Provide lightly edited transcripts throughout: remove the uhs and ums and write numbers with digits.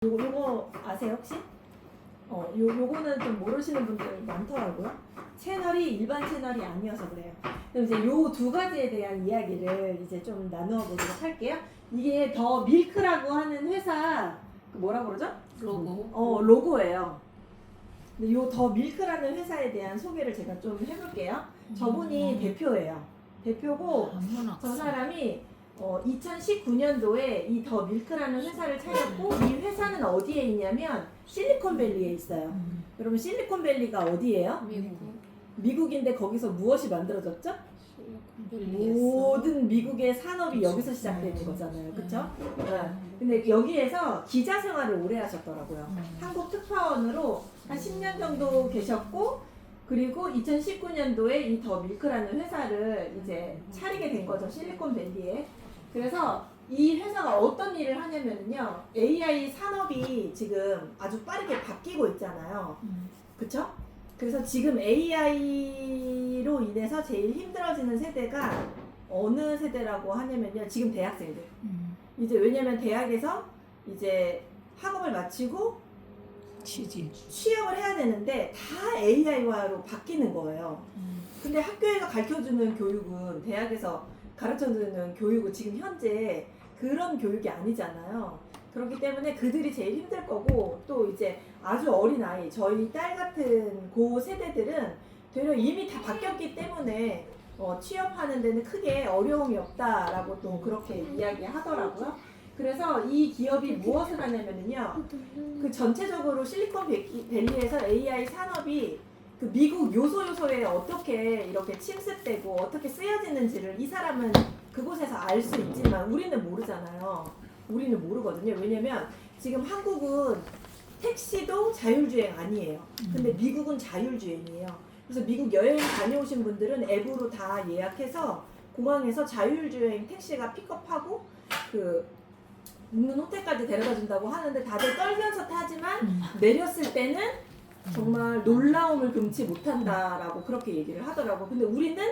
요거 아세요 혹시? 요거는 좀 모르시는 분들 많더라고요. 채널이 일반 채널이 아니어서 그래요. 그럼 이제 요 두 가지에 대한 이야기를 이제 좀 나누어 보도록 할게요. 이게 더 밀크라고 하는 회사 그 뭐라고 그러죠? 로고. 로고예요. 근데 요 더 밀크라는 회사에 대한 소개를 제가 좀 해볼게요. 저분이 대표예요. 대표고 저 사람이 2019년도에 이 더 밀크라는 회사를 차렸고 이 회사는 어디에 있냐면 실리콘밸리에 있어요. 여러분 실리콘밸리가 어디예요? 미국인데 거기서 무엇이 만들어졌죠? 모든 미국의 산업이 여기서 시작되는 거잖아요. 그쵸? 네. 근데 여기에서 기자 생활을 오래 하셨더라고요. 한국 특파원으로 한 10년 정도 계셨고 그리고 2019년도에 이 더 밀크라는 회사를 이제 차리게 된 거죠. 실리콘밸리에. 그래서 이 회사가 어떤 일을 하냐면요. AI 산업이 지금 아주 빠르게 바뀌고 있잖아요. 그쵸? 그래서 지금 AI로 인해서 제일 힘들어지는 세대가 어느 세대라고 하냐면요. 지금 대학생들. 이제 왜냐면 대학에서 이제 학업을 마치고 취업을 해야 되는데 다 AI화로 바뀌는 거예요. 근데 학교에서 가르쳐주는 교육은 대학에서 가르쳐주는 교육은 지금 현재 그런 교육이 아니잖아요. 그렇기 때문에 그들이 제일 힘들 거고 또 이제 아주 어린 아이 저희 딸 같은 고 세대들은 되려 이미 다 바뀌었기 때문에 취업하는 데는 크게 어려움이 없다라고 또 그렇게 이야기하더라고요. 그래서 이 기업이 무엇을 하냐면요, 그 전체적으로 실리콘밸리에서 AI 산업이 그 미국 요소요소에 어떻게 이렇게 침습되고 어떻게 쓰여지는지를 이 사람은 그곳에서 알 수 있지만 우리는 모르잖아요. 우리는 모르거든요. 왜냐면 지금 한국은 택시도 자율주행 아니에요. 근데 미국은 자율주행이에요. 그래서 미국 여행 다녀오신 분들은 앱으로 다 예약해서 공항에서 자율주행 택시가 픽업하고 그 묵는 호텔까지 데려다 준다고 하는데 다들 떨면서 타지만 내렸을 때는 정말 놀라움을 금치 못한다라고 그렇게 얘기를 하더라고. 근데 우리는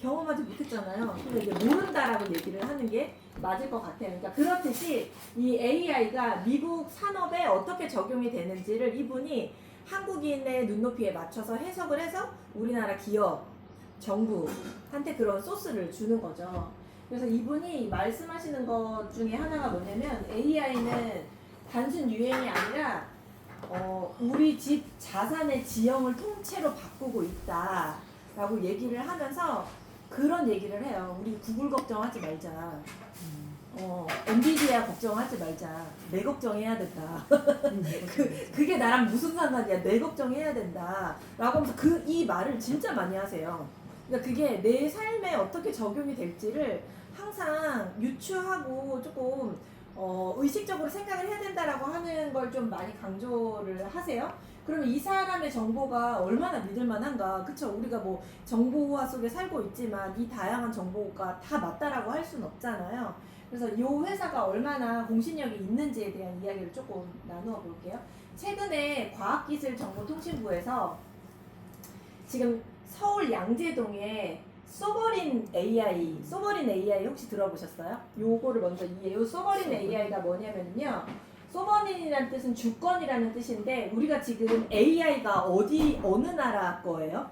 경험하지 못했잖아요. 근데 이제 모른다라고 얘기를 하는 게 맞을 것 같아요. 그러니까 그렇듯이 이 AI가 미국 산업에 어떻게 적용이 되는지를 이분이 한국인의 눈높이에 맞춰서 해석을 해서 우리나라 기업, 정부한테 그런 소스를 주는 거죠. 그래서 이분이 말씀하시는 것 중에 하나가 뭐냐면 AI는 단순 유행이 아니라 우리 집 자산의 지형을 통째로 바꾸고 있다라고 얘기를 하면서 그런 얘기를 해요. 우리 구글 걱정하지 말자. 엔비디아 걱정하지 말자. 내 걱정해야 된다. 그게 나랑 무슨 상관이야. 내 걱정해야 된다. 라고 하면서 이 말을 진짜 많이 하세요. 그러니까 그게 내 삶에 어떻게 적용이 될지를 항상 유추하고 조금 의식적으로 생각을 해야 된다라고 하는 걸 좀 많이 강조를 하세요. 그러면 이 사람의 정보가 얼마나 믿을만한가? 그쵸? 우리가 뭐 정보화 속에 살고 있지만 이 다양한 정보가 다 맞다라고 할 수는 없잖아요. 그래서 이 회사가 얼마나 공신력이 있는지에 대한 이야기를 조금 나누어 볼게요. 최근에 과학기술정보통신부에서 지금 서울 양재동에 소버린 AI 혹시 들어보셨어요? 요거를 먼저 이해해요. 소버린 AI가 뭐냐면요. 소버린이라는 뜻은 주권이라는 뜻인데 우리가 지금 AI가 어느 나라 거예요?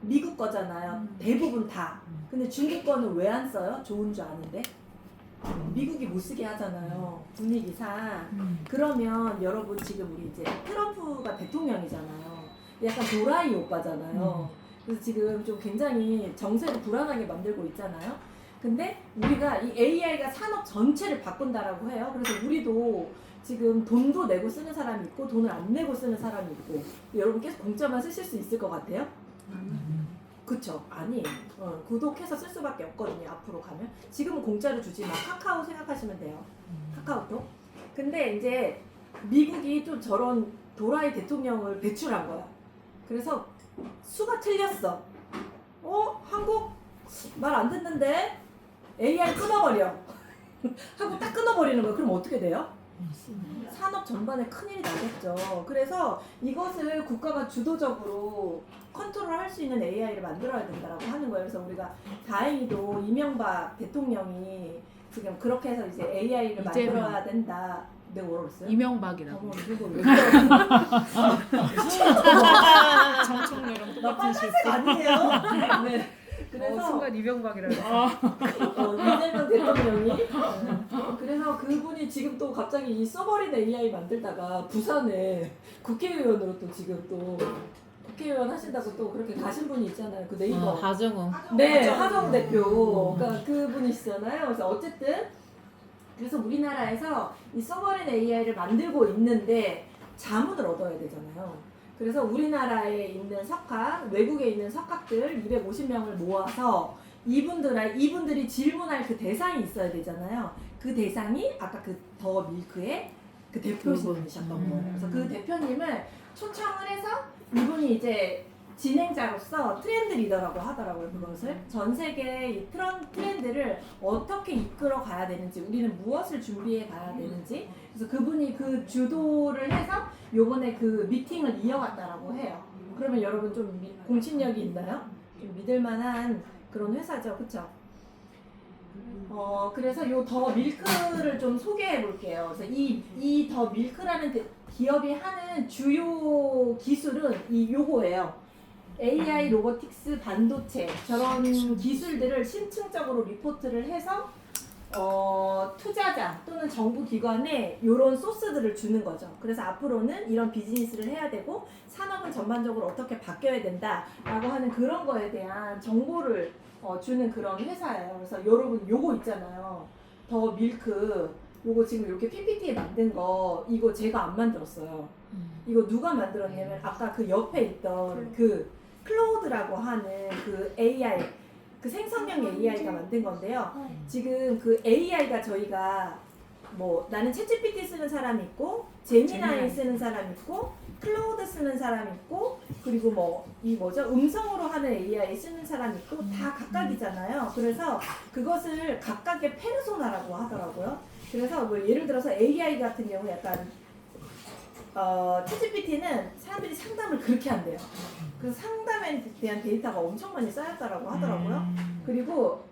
미국 거잖아요. 대부분 다. 근데 중국 거는 왜 안 써요? 좋은 줄 아는데. 미국이 못 쓰게 하잖아요. 분위기상. 그러면 여러분 지금 우리 이제 트럼프가 대통령이잖아요. 약간 도라이 오빠잖아요. 그래서 지금 좀 굉장히 정세를 불안하게 만들고 있잖아요. 근데 우리가 이 AI가 산업 전체를 바꾼다라고 해요. 그래서 우리도 지금 돈도 내고 쓰는 사람이 있고 돈을 안 내고 쓰는 사람이 있고 여러분 계속 공짜만 쓰실 수 있을 것 같아요? 그쵸? 아니에요. 구독해서 쓸 수밖에 없거든요. 앞으로 가면. 지금은 공짜로 주지만 카카오 생각하시면 돼요. 카카오톡. 근데 이제 미국이 좀 저런 도라이 대통령을 배출한 거야. 그래서 수가 틀렸어. 한국 말 안 듣는데 AI 끊어버려. 하고 딱 끊어버리는 거야. 그럼 어떻게 돼요? 산업 전반에 큰일이 나겠죠. 그래서 이것을 국가가 주도적으로 컨트롤할 수 있는 AI를 만들어야 된다라고 하는 거예요. 그래서 우리가 다행히도 이명박 대통령이 지금 그렇게 해서 이제 AI를 이재명. 만들어야 된다. 내가 뭐라고 그랬어요? 이명박이라고. 어머, 이거 왜 그러지? 정청래랑 나 똑같은 빨간색 실수. 아니에요? 네. 그래서 순간 이명박이라고. 이재명 대통령이 그래서 그분이 지금 또 갑자기 이 서버린 AI 만들다가 부산에 국회의원으로 또 지금 또 국회의원 하신다고 또 그렇게 가신 분이 있잖아요. 그 네이버. 하정우. 네, 하정 대표. 그러니까 그분이시잖아요. 그래서 어쨌든 그래서 우리나라에서 이 서버린 AI를 만들고 있는데 자문을 얻어야 되잖아요. 그래서 우리나라에 있는 석학, 외국에 있는 석학들 250명을 모아서 이분들이 질문할 그 대상이 있어야 되잖아요. 그 대상이 아까 그 더 밀크의 그 대표님이셨던 거예요. 그래서 그 대표님을 초청을 해서 이분이 이제 진행자로서 트렌드 리더라고 하더라고요. 그것을 전 세계의 이 트렌드를 어떻게 이끌어 가야 되는지, 우리는 무엇을 준비해 가야 되는지, 그래서 그분이 그 주도를 해서 요번에 그 미팅을 이어갔다라고 해요. 그러면 여러분 좀 공신력이 있나요? 좀 믿을 만한 그런 회사죠, 그렇죠? 그래서 요 더 밀크를 좀 소개해 볼게요. 그래서 이 더 밀크라는 기업이 하는 주요 기술은 요거예요. AI, 로보틱스, 반도체 저런 기술들을 심층적으로 리포트를 해서 투자자 또는 정부 기관에 이런 소스들을 주는 거죠. 그래서 앞으로는 이런 비즈니스를 해야 되고 산업은 전반적으로 어떻게 바뀌어야 된다라고 하는 그런 거에 대한 정보를 주는 그런 회사예요. 그래서 여러분 요거 있잖아요. 더 밀크 요거 지금 이렇게 PPT 만든 거 이거 제가 안 만들었어요. 이거 누가 만들었냐면 아까 그 옆에 있던 그 클로우드라고 하는 그 AI 그 생성형 AI가 만든 건데요. 지금 그 AI가 저희가 뭐 나는 챗GPT 쓰는 사람이 있고 제미나이 쓰는 사람 있고 클로우드 쓰는 사람 있고 그리고 뭐 이 뭐죠 음성으로 하는 AI 쓰는 사람 있고 다 각각이잖아요. 그래서 그것을 각각의 페르소나라고 하더라고요. 그래서 뭐 예를 들어서 AI 같은 경우 약간 챗GPT는 사람들이 상담을 그렇게 한대요. 그래서 상담에 대한 데이터가 엄청 많이 쌓였다라고 하더라고요. 그리고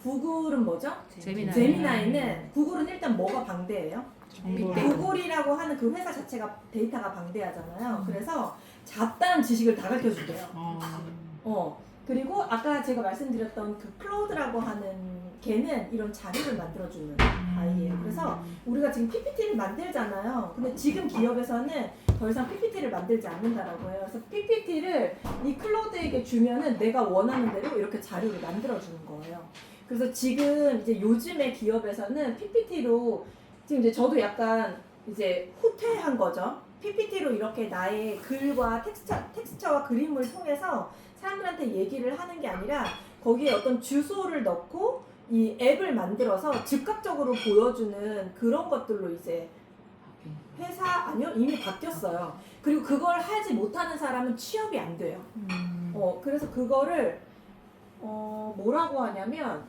구글은 뭐죠? 제미나이는 구글은 일단 뭐가 방대해요? 구글이라고 하는 그 회사 자체가 데이터가 방대하잖아요. 그래서 잡다한 지식을 다 가르쳐준대요. 그리고 아까 제가 말씀드렸던 그 클로우드라고 하는 걔는 이런 자료를 만들어주는 아이예요. 그래서 우리가 지금 PPT를 만들잖아요. 근데 지금 기업에서는 더 이상 PPT를 만들지 않는다라고 해요. 그래서 PPT를 이 클로우드에게 주면은 내가 원하는 대로 이렇게 자료를 만들어주는 거예요. 그래서 지금 이제 요즘의 기업에서는 PPT로 지금 이제 저도 약간 이제 후퇴한 거죠. PPT로 이렇게 나의 글과 텍스처와 그림을 통해서 사람들한테 얘기를 하는 게 아니라 거기에 어떤 주소를 넣고 이 앱을 만들어서 즉각적으로 보여주는 그런 것들로 이제 아니요 이미 바뀌었어요. 그리고 그걸 하지 못하는 사람은 취업이 안 돼요. 그래서 그거를 뭐라고 하냐면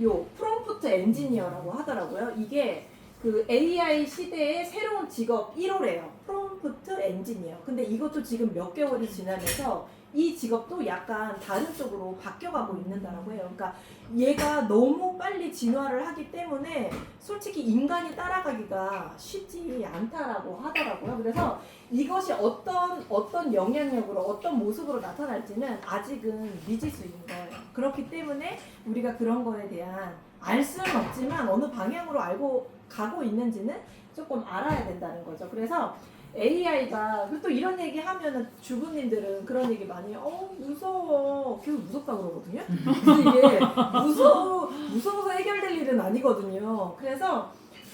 요 프롬프트 엔지니어라고 하더라고요. 이게 그 AI 시대의 새로운 직업 1호래요. 프롬프트 엔지니어. 근데 이것도 지금 몇 개월이 지나면서 이 직업도 약간 다른 쪽으로 바뀌어가고 있는다라고 해요. 그러니까 얘가 너무 빨리 진화를 하기 때문에 솔직히 인간이 따라가기가 쉽지 않다라고 하더라고요. 그래서 이것이 어떤 영향력으로 어떤 모습으로 나타날지는 아직은 미지수인 거예요. 그렇기 때문에 우리가 그런 거에 대한 알 수는 없지만 어느 방향으로 알고 가고 있는지는 조금 알아야 된다는 거죠. 그래서 AI가 또 이런 얘기 하면은 주부님들은 그런 얘기 많이 해요. 무서워. 계속 무섭다 그러거든요. 근데 이게 무서워서 해결될 일은 아니거든요. 그래서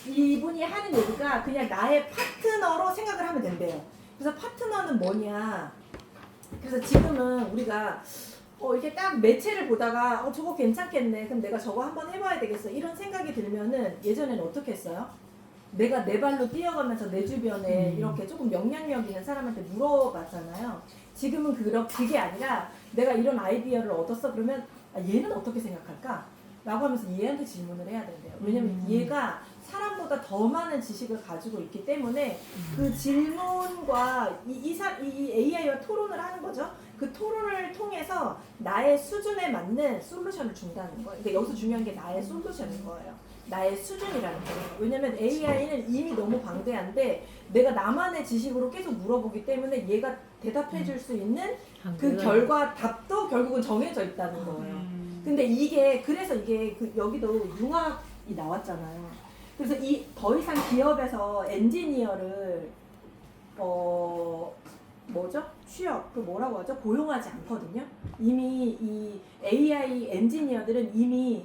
이분이 하는 얘기가 그냥 나의 파트너로 생각을 하면 된대요. 그래서 파트너는 뭐냐. 그래서 지금은 우리가 이렇게 딱 매체를 보다가 저거 괜찮겠네. 그럼 내가 저거 한번 해봐야 되겠어. 이런 생각이 들면은 예전에는 어떻게 했어요? 내가 내 발로 뛰어가면서 내 주변에 이렇게 조금 영향력 있는 사람한테 물어봤잖아요. 지금은 그게 아니라 내가 이런 아이디어를 얻었어. 그러면 얘는 어떻게 생각할까? 라고 하면서 얘한테 질문을 해야 된대요. 왜냐면 얘가 사람보다 더 많은 지식을 가지고 있기 때문에 그 질문과 이 AI와 토론을 하는 거죠. 그 토론을 통해서 나의 수준에 맞는 솔루션을 준다는 거예요. 그러니까 여기서 중요한 게 나의 솔루션인 거예요. 나의 수준이라는 거예요. 왜냐면 AI는 이미 너무 방대한데 내가 나만의 지식으로 계속 물어보기 때문에 얘가 대답해 줄 수 있는 그 결과 답도 결국은 정해져 있다는 거예요. 근데 그래서 이게 여기도 융합이 나왔잖아요. 그래서 더 이상 기업에서 엔지니어를 취업, 뭐라고 하죠? 고용하지 않거든요. 이미 이 AI 엔지니어들은 이미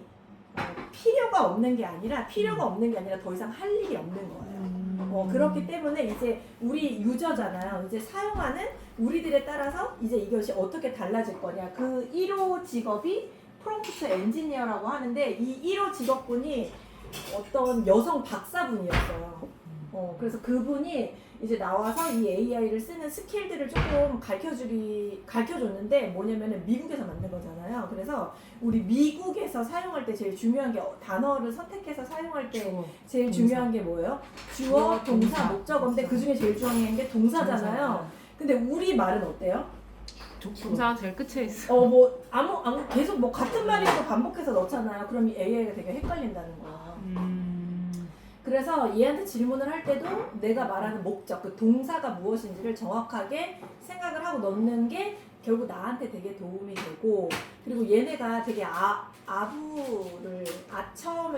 필요가 없는 게 아니라 더 이상 할 일이 없는 거예요. 그렇기 때문에 이제 우리 유저잖아요. 이제 사용하는 우리들에 따라서 이제 이것이 어떻게 달라질 거냐. 그 1호 직업이 프롬프트 엔지니어라고 하는데 이 1호 직업군이 어떤 여성 박사분이었어요. 그래서 그분이 이제 나와서 이 AI를 쓰는 스킬들을 조금 가르쳐줬는데 뭐냐면은 미국에서 만든 거잖아요. 그래서 우리 미국에서 사용할 때 제일 중요한 게 단어를 선택해서 사용할 때 제일 중요한 게 뭐예요? 주어, 동사, 목적어인데 그 중에 제일 중요한 게 동사잖아요. 근데 우리 말은 어때요? 동사가 제일 끝에 있어. 계속 같은 말이라도 반복해서 넣잖아요. 그럼 이 AI가 되게 헷갈린다는 거야. 그래서 얘한테 질문을 할 때도 내가 말하는 목적, 그 동사가 무엇인지를 정확하게 생각을 하고 넣는 게 결국 나한테 되게 도움이 되고, 그리고 얘네가 되게 아첨을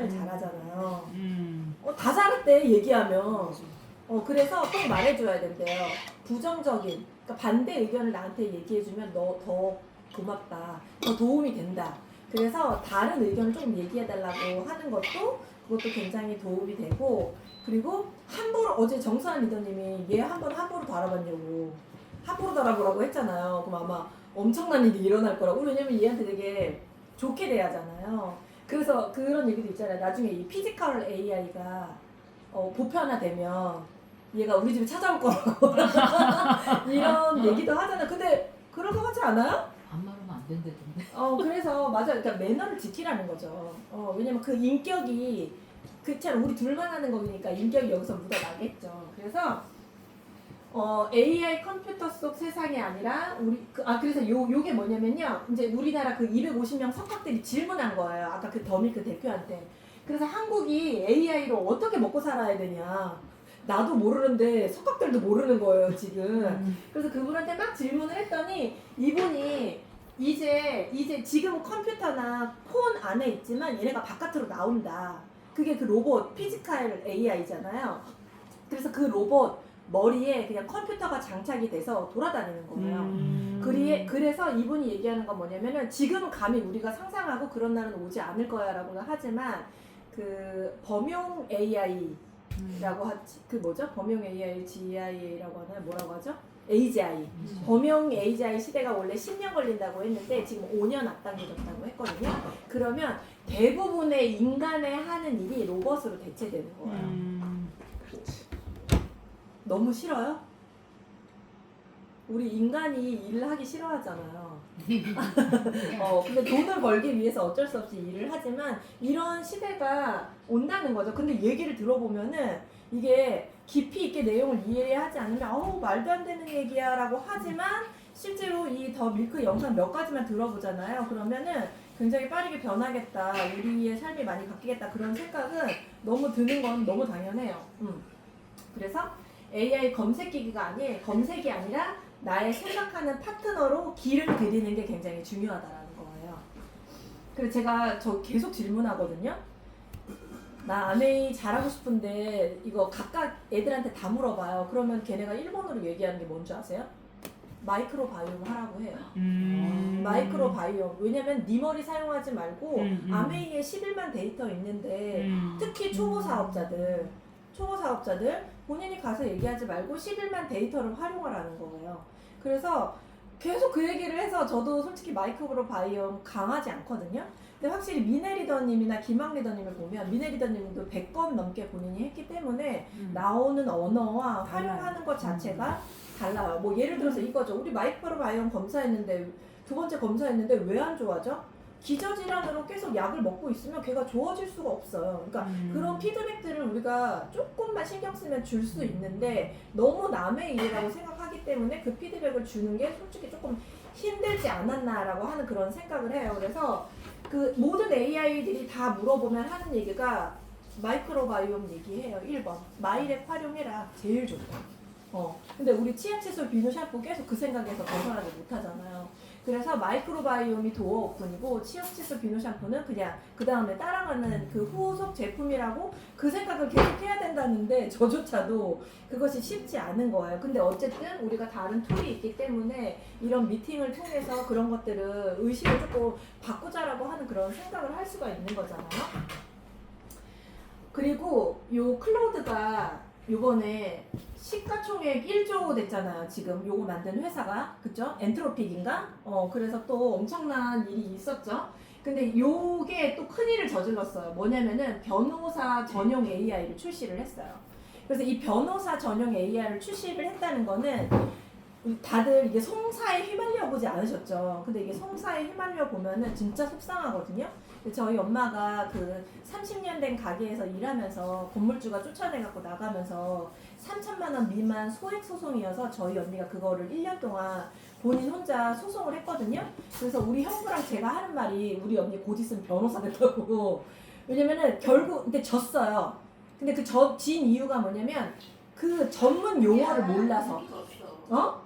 잘하잖아요. 다 잘했대, 얘기하면. 그래서 꼭 말해줘야 된대요. 부정적인, 그러니까 반대 의견을 나한테 얘기해주면 너 더 고맙다, 더 도움이 된다. 그래서 다른 의견을 조금 얘기해달라고 하는 그것도 굉장히 도움이 되고, 그리고 함부로, 어제 정수환 리더님이 얘 한번 함부로 달아봤냐고, 함부로 달아보라고 했잖아요. 그럼 아마 엄청난 일이 일어날 거라고. 왜냐면 얘한테 되게 좋게 대하잖아요. 그래서 그런 얘기도 있잖아요. 나중에 이 피지컬 AI가 보편화되면 얘가 우리 집에 찾아올 거라고 이런 얘기도 하잖아요. 근데 그럴 것 같지 않아요? 반말하면 안 된다던데. 그래서 맞아요. 그러니까 매너를 지키라는 거죠. 왜냐면 그 인격이 그처럼 우리 둘만 하는 거니까 인격이 여기서 묻어나겠죠. 그래서 AI 컴퓨터 속 세상이 아니라 그래서 요게 뭐냐면요. 이제 우리나라 그 250명 석학들이 질문한 거예요. 아까 그 더미 그 대표한테. 그래서 한국이 AI로 어떻게 먹고 살아야 되냐. 나도 모르는데 석학들도 모르는 거예요, 지금. 그래서 그분한테 막 질문을 했더니 이분이 이제 지금 컴퓨터나 폰 안에 있지만 얘네가 바깥으로 나온다. 그게 그 로봇 피지컬 AI잖아요. 그래서 그 로봇 머리에 그냥 컴퓨터가 장착이 돼서 돌아다니는 거예요. 그래서 이분이 얘기하는 건 뭐냐면은 지금은 감히 우리가 상상하고 그런 날은 오지 않을 거야 라고는 하지만 그 범용 AI라고 범용 AI, GIA라고 하나요? 뭐라고 하죠? AGI. 범용 AGI 시대가 원래 10년 걸린다고 했는데 지금 5년 앞당겨졌다고 했거든요. 그러면 대부분의 인간의 하는 일이 로봇으로 대체되는 거예요. 너무 싫어요? 우리 인간이 일을 하기 싫어하잖아요. 근데 돈을 벌기 위해서 어쩔 수 없이 일을 하지만 이런 시대가 온다는 거죠. 근데 얘기를 들어보면은 이게 깊이 있게 내용을 이해하지 않으면 말도 안 되는 얘기야 라고 하지만 실제로 이 더 밀크 영상 몇 가지만 들어보잖아요. 그러면은 굉장히 빠르게 변하겠다, 우리의 삶이 많이 바뀌겠다, 그런 생각은 너무 드는 건 너무 당연해요. 그래서 AI 검색이 아니라 나의 생각하는 파트너로 길을 들이는 게 굉장히 중요하다라는 거예요. 그래서 제가 계속 질문하거든요. 나 아메이 잘하고 싶은데 이거 각각 애들한테 다 물어봐요. 그러면 걔네가 일본어로 얘기하는 게 뭔지 아세요? 마이크로 바이옴 하라고 해요. 마이크로 바이옴. 왜냐면 네 머리 사용하지 말고 아메이에 11만 데이터 있는데 특히 초보 사업자들 본인이 가서 얘기하지 말고 11만 데이터를 활용하라는 거예요. 그래서 계속 그 얘기를 해서 저도 솔직히 마이크로 바이옴 강하지 않거든요. 근데 확실히 미네 리더님이나 김학 리더님을 보면 미네 리더님도 100건 넘게 본인이 했기 때문에 나오는 언어와 활용하는 것 자체가 달라요. 뭐 예를 들어서 이거죠. 우리 마이크로 바이옴 검사했는데 두 번째 검사했는데 왜 안 좋아져? 기저질환으로 계속 약을 먹고 있으면 걔가 좋아질 수가 없어요. 그러니까 그런 피드백들을 우리가 조금만 신경 쓰면 줄 수 있는데 너무 남의 일이라고 생각하기 때문에 그 피드백을 주는 게 솔직히 조금 힘들지 않았나라고 하는 그런 생각을 해요. 그래서 그 모든 AI들이 다 물어보면 하는 얘기가 마이크로바이옴 얘기해요. 1번 마이랩 활용해라. 제일 좋다. 근데 우리 치약 칫솔 비누 샴푸 계속 그 생각에서 벗어나지 못하잖아요. 그래서 마이크로바이옴이 도어 오픈이고 치약 칫솔 비누 샴푸는 그냥 그 다음에 따라가는 그 후속 제품이라고 그 생각을 계속 해야 된다는데 저조차도 그것이 쉽지 않은 거예요. 근데 어쨌든 우리가 다른 툴이 있기 때문에 이런 미팅을 통해서 그런 것들을 의식을 조금 바꾸자라고 하는 그런 생각을 할 수가 있는 거잖아요. 그리고 요 클로드가 요번에 시가총액 1조 됐잖아요. 지금 요거 만든 회사가. 그쵸? 엔트로픽인가? 그래서 또 엄청난 일이 있었죠. 근데 요게 또 큰일을 저질렀어요. 뭐냐면은 변호사 전용 AI를 출시를 했어요. 그래서 이 변호사 전용 AI를 출시를 했다는 거는 다들 이게 송사에 휘말려 보지 않으셨죠? 근데 이게 송사에 휘말려 보면은 진짜 속상하거든요. 저희 엄마가 그 30년 된 가게에서 일하면서 건물주가 쫓아내갖고 나가면서 3천만 원 미만 소액 소송이어서 저희 언니가 그거를 1년 동안 본인 혼자 소송을 했거든요. 그래서 우리 형부랑 제가 하는 말이 우리 언니 곧 있으면 변호사 됐다고. 왜냐면은 결국 근데 졌어요. 근데 그 진 이유가 뭐냐면 그 전문 용어를 몰라서.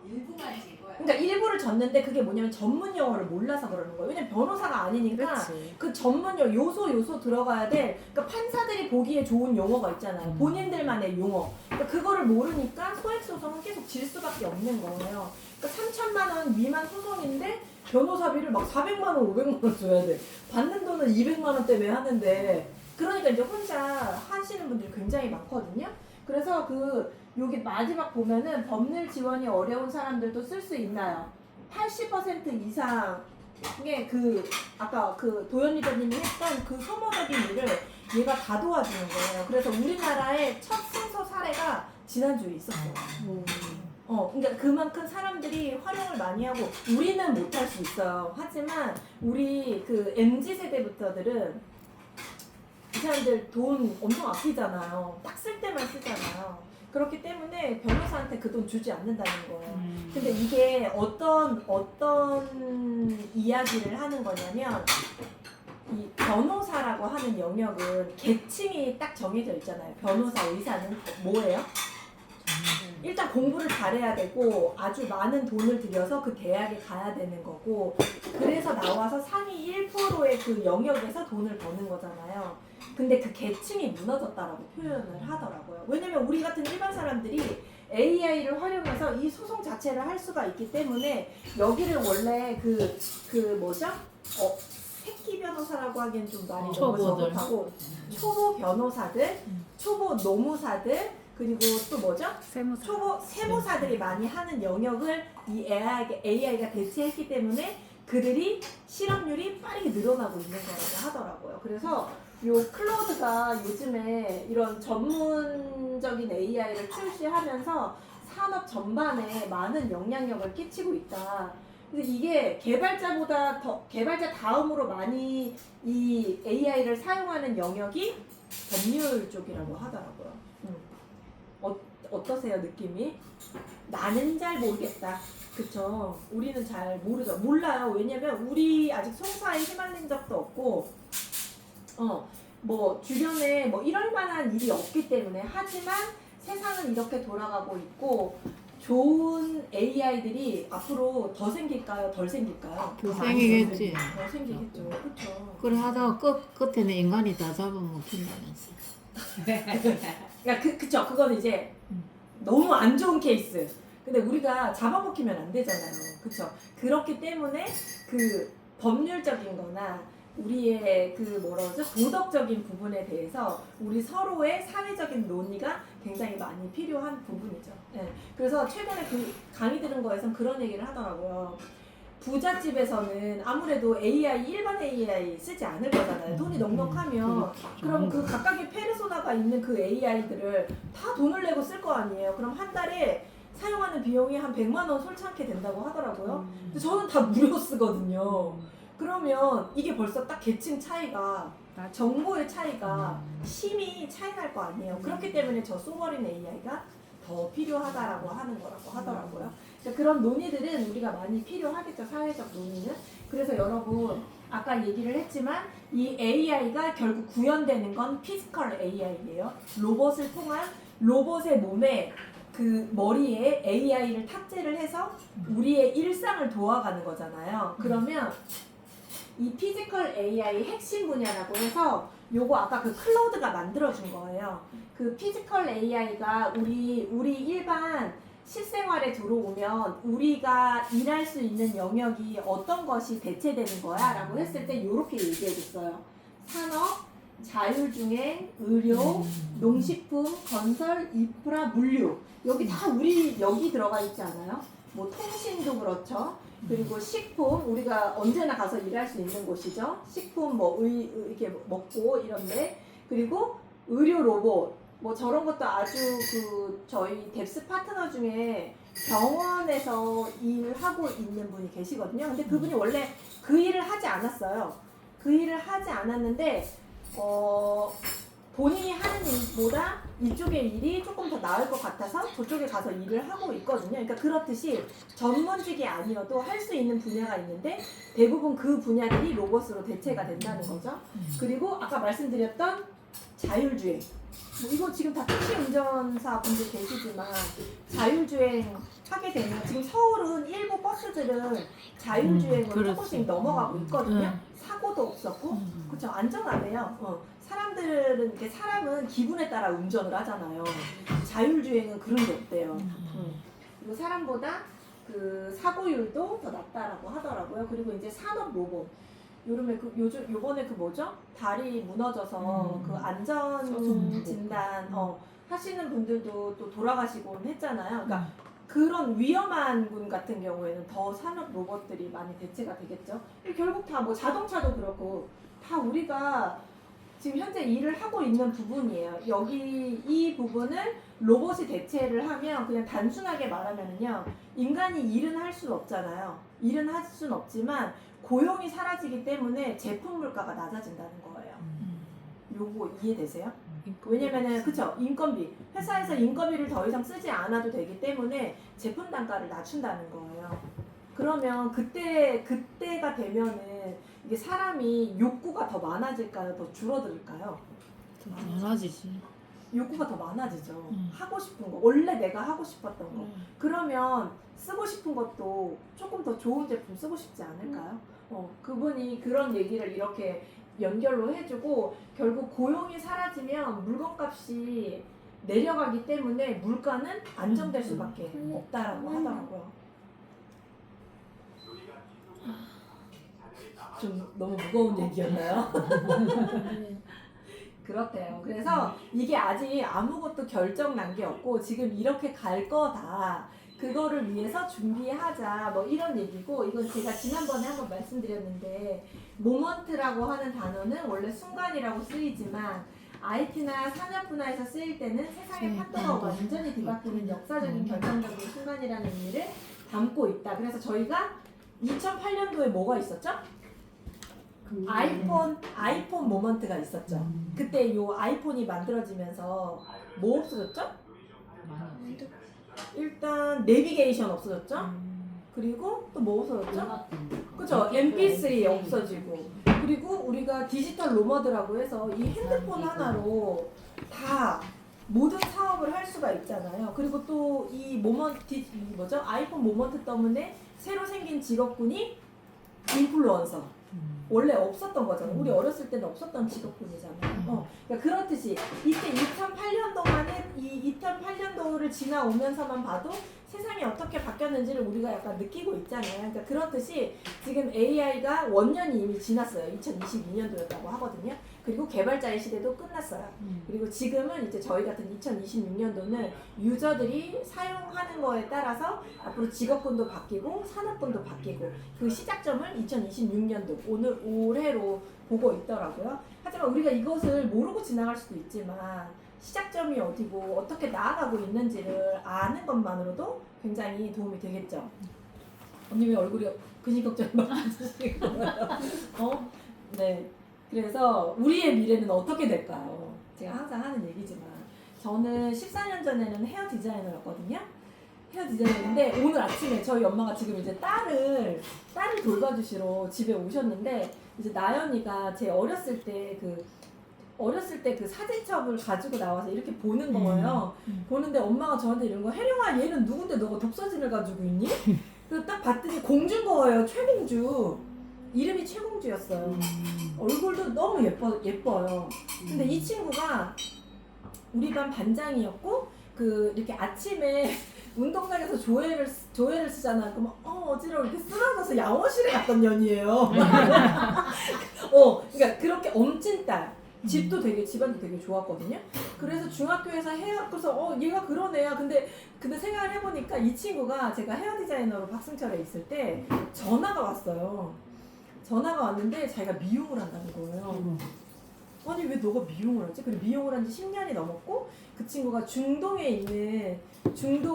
일부만 진 거야. 그러니까 일부를 졌는데 그게 뭐냐면 전문 용어를 몰라서 그러는 거예요. 왜냐면 변호사가 아니니까 그렇지. 그 전문 요소 들어가야 돼. 그러니까 판사들이 보기에 좋은 용어가 있잖아요. 본인들만의 용어. 그러니까 그거를 모르니까 소액 소송은 계속 질 수밖에 없는 거예요. 그러니까 3천만 원 미만 소송인데 변호사비를 막 400만 원, 500만 원 줘야 돼. 받는 돈은 200만 원 때문에 하는데 그러니까 이제 혼자 하시는 분들이 굉장히 많거든요. 그래서 여기 마지막 보면은 법률 지원이 어려운 사람들도 쓸 수 있나요? 80% 이상의 아까 도현 리더님이 했던 그 소모적인 일을 얘가 다 도와주는 거예요. 그래서 우리나라의 첫 승소 사례가 지난주에 있었어요. 그러니까 그만큼 사람들이 활용을 많이 하고 우리는 못할 수 있어요. 하지만 우리 MZ 세대부터들은 이 사람들 돈 엄청 아끼잖아요. 딱 쓸 때만 쓰잖아요. 그렇기 때문에 변호사한테 그 돈 주지 않는다는 거예요. 근데 이게 어떤 이야기를 하는 거냐면 이 변호사라고 하는 영역은 계층이 딱 정해져 있잖아요. 변호사, 의사는 뭐예요? 일단 공부를 잘해야 되고 아주 많은 돈을 들여서 그 대학에 가야 되는 거고 그래서 나와서 상위 1%의 그 영역에서 돈을 버는 거잖아요. 근데 그 계층이 무너졌다라고 표현을 하더라고요. 왜냐면 우리 같은 일반 사람들이 AI를 활용해서 이 소송 자체를 할 수가 있기 때문에 여기를 원래 새끼 변호사라고 하기엔 좀 많이 너무 적합하고 초보 변호사들, 초보 노무사들 그리고 또 초보 세무사들이 많이 하는 영역을 이 AI가 대체했기 때문에 그들이 실업률이 빠르게 늘어나고 있는 거라고 하더라고요. 그래서 요 클로드가 요즘에 이런 전문적인 AI를 출시하면서 산업 전반에 많은 영향력을 끼치고 있다. 근데 이게 개발자 다음으로 많이 이 AI를 사용하는 영역이 법률 쪽이라고 하더라고요. 어떠세요, 느낌이? 나는 잘 모르겠다. 그쵸? 우리는 잘 모르죠. 몰라요. 왜냐면 우리 아직 송사에 휘말린 적도 없고, 주변에 이럴 만한 일이 없기 때문에. 하지만 세상은 이렇게 돌아가고 있고, 좋은 AI들이 앞으로 더 생길까요? 덜 생길까요? 생기겠지. 더 생기겠죠. 그쵸? 그래 하다가 끝에는 인간이 다 잡아먹힌다면서. 그러니까 그쵸. 그거는 이제 너무 안 좋은 케이스. 근데 우리가 잡아먹히면 안 되잖아요. 그쵸? 그렇기 때문에 법률적인 거나 우리의 도덕적인 부분에 대해서 우리 서로의 사회적인 논의가 굉장히 많이 필요한 부분이죠. 네. 그래서 최근에 강의 들은 거에선 그런 얘기를 하더라고요. 부잣집에서는 아무래도 일반 AI 쓰지 않을 거잖아요. 돈이 넉넉하면. 그럼 그 각각의 페르소나가 있는 그 AI들을 다 돈을 내고 쓸 거 아니에요. 그럼 한 달에 사용하는 비용이 한 100만 원 솔찬게 된다고 하더라고요. 근데 저는 다 무료 쓰거든요. 그러면 이게 벌써 딱 계층 차이가, 정보의 차이가 심히 차이 날 거 아니에요. 그렇기 때문에 저 쏘버린 AI가 더 필요하다라고 하는 거라고 하더라고요. 그러니까 그런 논의들은 우리가 많이 필요하겠죠. 사회적 논의는. 그래서 여러분 아까 얘기를 했지만 이 AI가 결국 구현되는 건 피지컬 AI예요. 로봇을 통한 로봇의 몸에 그 머리에 AI를 탑재를 해서 우리의 일상을 도와가는 거잖아요. 그러면 이 피지컬 AI 핵심 분야라고 해서 요거 아까 그 클로드가 만들어준 거예요. 그 피지컬 AI가 우리 일반 실생활에 들어오면 우리가 일할 수 있는 영역이 어떤 것이 대체되는 거야? 라고 했을 때 이렇게 얘기해줬어요. 산업, 자율주행, 의료, 농식품, 건설, 인프라, 물류. 여기 다 우리 여기 들어가 있지 않아요? 뭐 통신도 그렇죠. 그리고 식품, 우리가 언제나 가서 일할 수 있는 곳이죠. 식품 뭐 이렇게 먹고 이런데. 그리고 의료 로봇. 뭐 저런 것도 아주 그 저희 뎁스 파트너 중에 병원에서 일하고 있는 분이 계시거든요. 근데 그분이 원래 그 일을 하지 않았어요. 그 일을 하지 않았는데 본인이 하는 일보다 이쪽의 일이 조금 더 나을 것 같아서 저쪽에 가서 일을 하고 있거든요. 그러니까 그렇듯이 전문직이 아니어도 할 수 있는 분야가 있는데 대부분 그 분야들이 로봇으로 대체가 된다는 거죠. 그리고 아까 말씀드렸던 자율주행. 뭐 이거 지금 다 택시 운전사 분들 계시지만 자율주행 하게 되면 지금 서울은 일부 버스들은 자율주행으로 조금씩 넘어가고 있거든요. 사고도 없었고 그렇죠. 안전하대요. 사람들은 이렇게 사람은 기분에 따라 운전을 하잖아요. 자율주행은 그런 게 없대요. 그리고 사람보다 그 사고율도 더 낮다라고 하더라고요. 그리고 이제 산업 로봇. 요번에 그 뭐죠? 다리 무너져서 그 안전 진단 하시는 분들도 또 돌아가시곤 했잖아요. 그러니까 그런 위험한 분 같은 경우에는 더 산업 로봇들이 많이 대체가 되겠죠. 결국 다 뭐 자동차도 그렇고 다 우리가 지금 현재 일을 하고 있는 부분이에요. 여기 이 부분을 로봇이 대체를 하면 그냥 단순하게 말하면은요. 인간이 일은 할 수는 없잖아요. 일은 할 수는 없지만 고용이 사라지기 때문에 제품 물가가 낮아진다는 거예요. 요거 이해되세요? 왜냐면은 그쵸 인건비 회사에서 인건비를 더 이상 쓰지 않아도 되기 때문에 제품 단가를 낮춘다는 거예요. 그러면 그때가 되면은 이게 사람이 욕구가 더 많아질까요? 더 줄어들까요? 많아지지. 욕구가 더 많아지죠. 하고 싶은 거 원래 내가 하고 싶었던 거 그러면 쓰고 싶은 것도 조금 더 좋은 제품 쓰고 싶지 않을까요? 그분이 그런 얘기를 이렇게 연결로 해주고 결국 고용이 사라지면 물건값이 내려가기 때문에 물가는 안정될 수밖에 없다라고 하더라고요. 좀 너무 무거운 얘기였나요? 그렇대요. 그래서 이게 아직 아무것도 결정 난 게 없고 지금 이렇게 갈 거다. 그거를 위해서 준비하자. 뭐 이런 얘기고 이건 제가 지난번에 한번 말씀드렸는데 모먼트라고 하는 단어는 원래 순간이라고 쓰이지만 IT나 산업 분야에서 쓰일 때는 세상의 판도가 완전히 뒤바뀌는 역사적인 결정적인 순간이라는 의미를 담고 있다. 그래서 저희가 2008년도에 뭐가 있었죠? 아이폰 모먼트가 있었죠. 그때 요 아이폰이 만들어지면서 뭐 없어졌죠? 일단 내비게이션 없어졌죠? 그리고 또 뭐 없어졌죠? 그죠? MP3 없어지고 그리고 우리가 디지털 노마드라고 해서 이 핸드폰 하나로 다 모든 사업을 할 수가 있잖아요. 그리고 또 이 뭐죠? 아이폰 모먼트 때문에 새로 생긴 직업군이 인플루언서. 원래 없었던 거잖아요. 우리 어렸을 때는 없었던 직업군이잖아요. 그러니까 그렇듯이 이때 2008년도만에 이 2008년도를 지나오면서만 봐도 세상이 어떻게 바뀌었는지를 우리가 약간 느끼고 있잖아요. 그러니까 그렇듯이 지금 AI가 원년이 이미 지났어요. 2022년도였다고 하거든요. 그리고 개발자의 시대도 끝났어요. 그리고 지금은 이제 저희 같은 2026년도는 유저들이 사용하는 거에 따라서 앞으로 직업군도 바뀌고 산업군도 바뀌고 그 시작점을 2026년도 올해로 보고 있더라고요. 하지만 우리가 이것을 모르고 지나갈 수도 있지만 시작점이 어디고 어떻게 나아가고 있는지를 아는 것만으로도 굉장히 도움이 되겠죠. 언니 왜 얼굴이 근육 걱정이 막 있으신 거예요? 네. 그래서 우리의 미래는 어떻게 될까요? 제가 항상 하는 얘기지만 저는 14년 전에는 헤어 디자이너였거든요. 헤어 디자이너인데 오늘 아침에 저희 엄마가 지금 이제 딸을 돌봐주시러 집에 오셨는데 이제 나연이가 제 어렸을 때 그 사진첩을 가지고 나와서 이렇게 보는 거예요. 보는데 엄마가 저한테 이런 거, 혜령아 얘는 누군데 너가 독서진을 가지고 있니? 그래서 딱 봤더니 공주인 거예요. 최공주. 이름이 최공주였어요. 얼굴도 너무 예뻐요. 근데 이 친구가 우리 반 반장이었고 이렇게 아침에 운동장에서 조회를 쓰잖아. 그러면 어지러워 이렇게 쓰러져서 양호실에 갔던 년이에요. 그러니까 그렇게 엄친 딸. 집도 집안도 되게 좋았거든요. 그래서 중학교에서 그래서 얘가 그런 애야. 근데 생각을 해보니까 이 친구가 제가 헤어 디자이너로 박승철에 있을 때 전화가 왔어요. 전화가 왔는데 자기가 미용을 한다는 거예요. 아니 왜 너가 미용을 하지? 그리고 미용을 한 지 10년이 넘었고 그 친구가 중동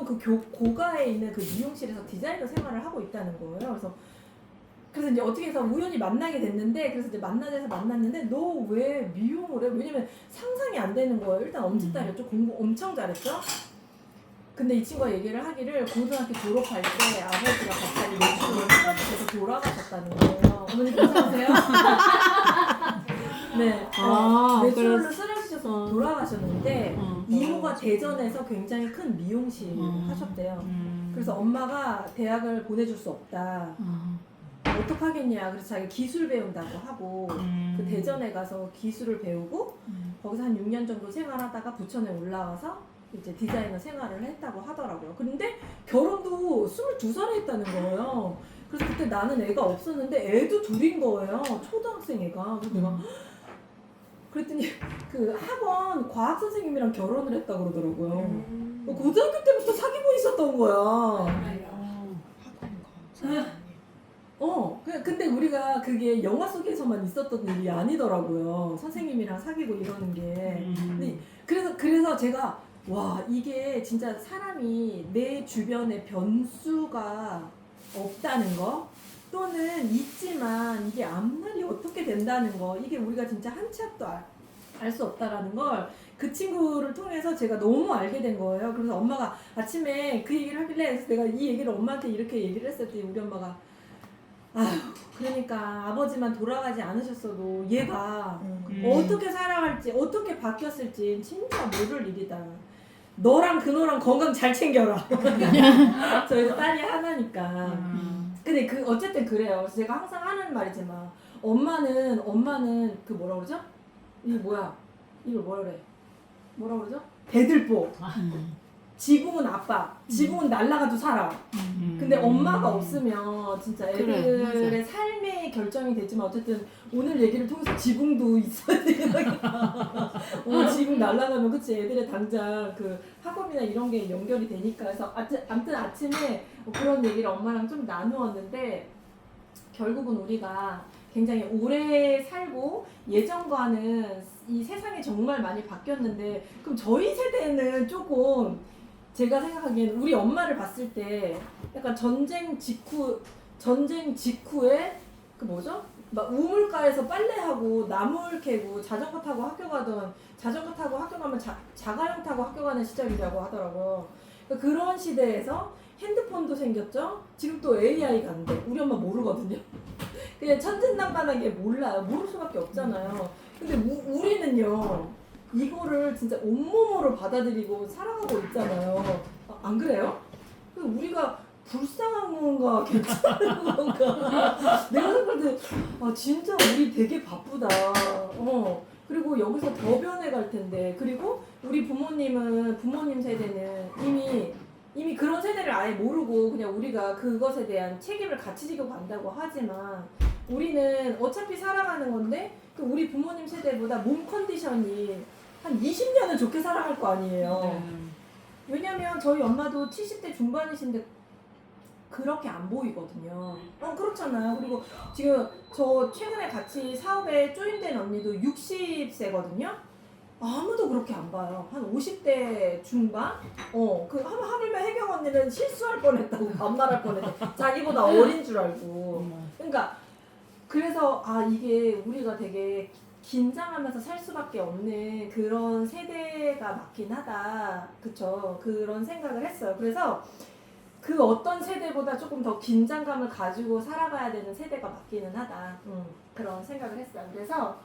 그 고가에 있는 그 미용실에서 디자이너 생활을 하고 있다는 거예요. 그래서 이제 어떻게 해서 우연히 만나게 됐는데 그래서 이제 만났는데 너 왜 미용을 해? 왜냐면 상상이 안 되는 거예요. 일단 엄지딸이었죠. 공부 엄청 잘했죠. 근데 이 친구가 얘기를 하기를 고등학교 졸업할 때 아버지가 갑자기 뇌출혈을 쓰러지셔서 돌아가셨다는 거예요. 어머니 괜찮으세요? 네. 뇌출혈로 쓰러지셔서 돌아가셨는데 이모가 대전에서 굉장히 큰 미용실 하셨대요. 그래서 엄마가 대학을 보내줄 수 없다. 어떡하겠냐. 그래서 자기 기술 배운다고 하고 그 대전에 가서 기술을 배우고 거기서 한 6년 정도 생활하다가 부천에 올라와서 이제 디자이너 생활을 했다고 하더라고요. 근데 결혼도 22살에 했다는 거예요. 그래서 그때 나는 애가 없었는데 애도 둘인 거예요. 초등학생 애가. 그래서 내가 그랬더니 그 학원 과학 선생님이랑 결혼을 했다고 그러더라고요. 고등학교 때부터 사귀고 있었던 거야. 근데 우리가 그게 영화 속에서만 있었던 일이 아니더라고요. 선생님이랑 사귀고 이러는 게. 근데 그래서 제가 와 이게 진짜 사람이 내 주변에 변수가 없다는 거 또는 있지만 이게 앞날이 어떻게 된다는 거 이게 우리가 진짜 한 치 앞도 알 수 없다라는 걸 그 친구를 통해서 제가 너무 알게 된 거예요. 그래서 엄마가 아침에 그 얘기를 하길래 그래서 내가 이 얘기를 엄마한테 이렇게 얘기를 했을 때 우리 엄마가 그러니까 아버지만 돌아가지 않으셨어도 얘가 어떻게 살아갈지 어떻게 바뀌었을지 진짜 모를 일이다. 너랑 그노랑 건강 잘 챙겨라. 저희도 딸이 하나니까. 근데 어쨌든 그래요. 제가 항상 하는 말이지만 엄마는 그 뭐라 그러죠? 이거 뭐라 그래? 뭐라 그러죠? 대들보. 지붕은 아빠. 지붕은 날라가도 살아. 근데 엄마가 없으면 진짜 애들의 그래, 삶의 결정이 되지만 어쨌든 오늘 얘기를 통해서 지붕도 있어야 되니까 지붕 날라가면 그치 애들의 당장 그 학업이나 이런 게 연결이 되니까 그래서 아무튼 아침에 그런 얘기를 엄마랑 좀 나누었는데 결국은 우리가 굉장히 오래 살고 예전과는 이 세상이 정말 많이 바뀌었는데 그럼 저희 세대는 조금 제가 생각하기엔 우리 엄마를 봤을 때 약간 전쟁 직후에 그 뭐죠? 막 우물가에서 빨래하고 나물 캐고 자전거 타고 학교 가면 자가용 타고 학교 가는 시절이라고 하더라고요. 그러니까 그런 시대에서 핸드폰도 생겼죠? 지금 또 AI가 안 돼. 우리 엄마 모르거든요. 그냥 천진난만하게 몰라요. 모를 수밖에 없잖아요. 근데 우리는요. 이거를 진짜 온몸으로 받아들이고 살아가고 있잖아요. 안 그래요? 우리가 불쌍한 건가 괜찮은 건가 내가 생각할 때 진짜 우리 되게 바쁘다. 그리고 여기서 더 변해갈 텐데 그리고 우리 부모님 세대는 이미 그런 세대를 아예 모르고 그냥 우리가 그것에 대한 책임을 같이 지고 간다고 하지만 우리는 어차피 살아가는 건데 우리 부모님 세대보다 몸 컨디션이 한 20년은 좋게 살아갈 거 아니에요. 왜냐면 저희 엄마도 70대 중반이신데 그렇게 안 보이거든요. 그렇잖아요. 그리고 지금 저 최근에 같이 사업에 조인된 언니도 60세거든요. 아무도 그렇게 안 봐요. 한 50대 중반? 하물며 혜경 언니는 실수할 뻔했다고 반말할 뻔했대. 자기보다 어린 줄 알고. 그러니까 그래서 이게 우리가 되게 긴장하면서 살 수밖에 없는 그런 세대가 맞긴 하다. 그쵸? 그런 생각을 했어요. 그래서 그 어떤 세대보다 조금 더 긴장감을 가지고 살아가야 되는 세대가 맞기는 하다. 그런 생각을 했어요. 그래서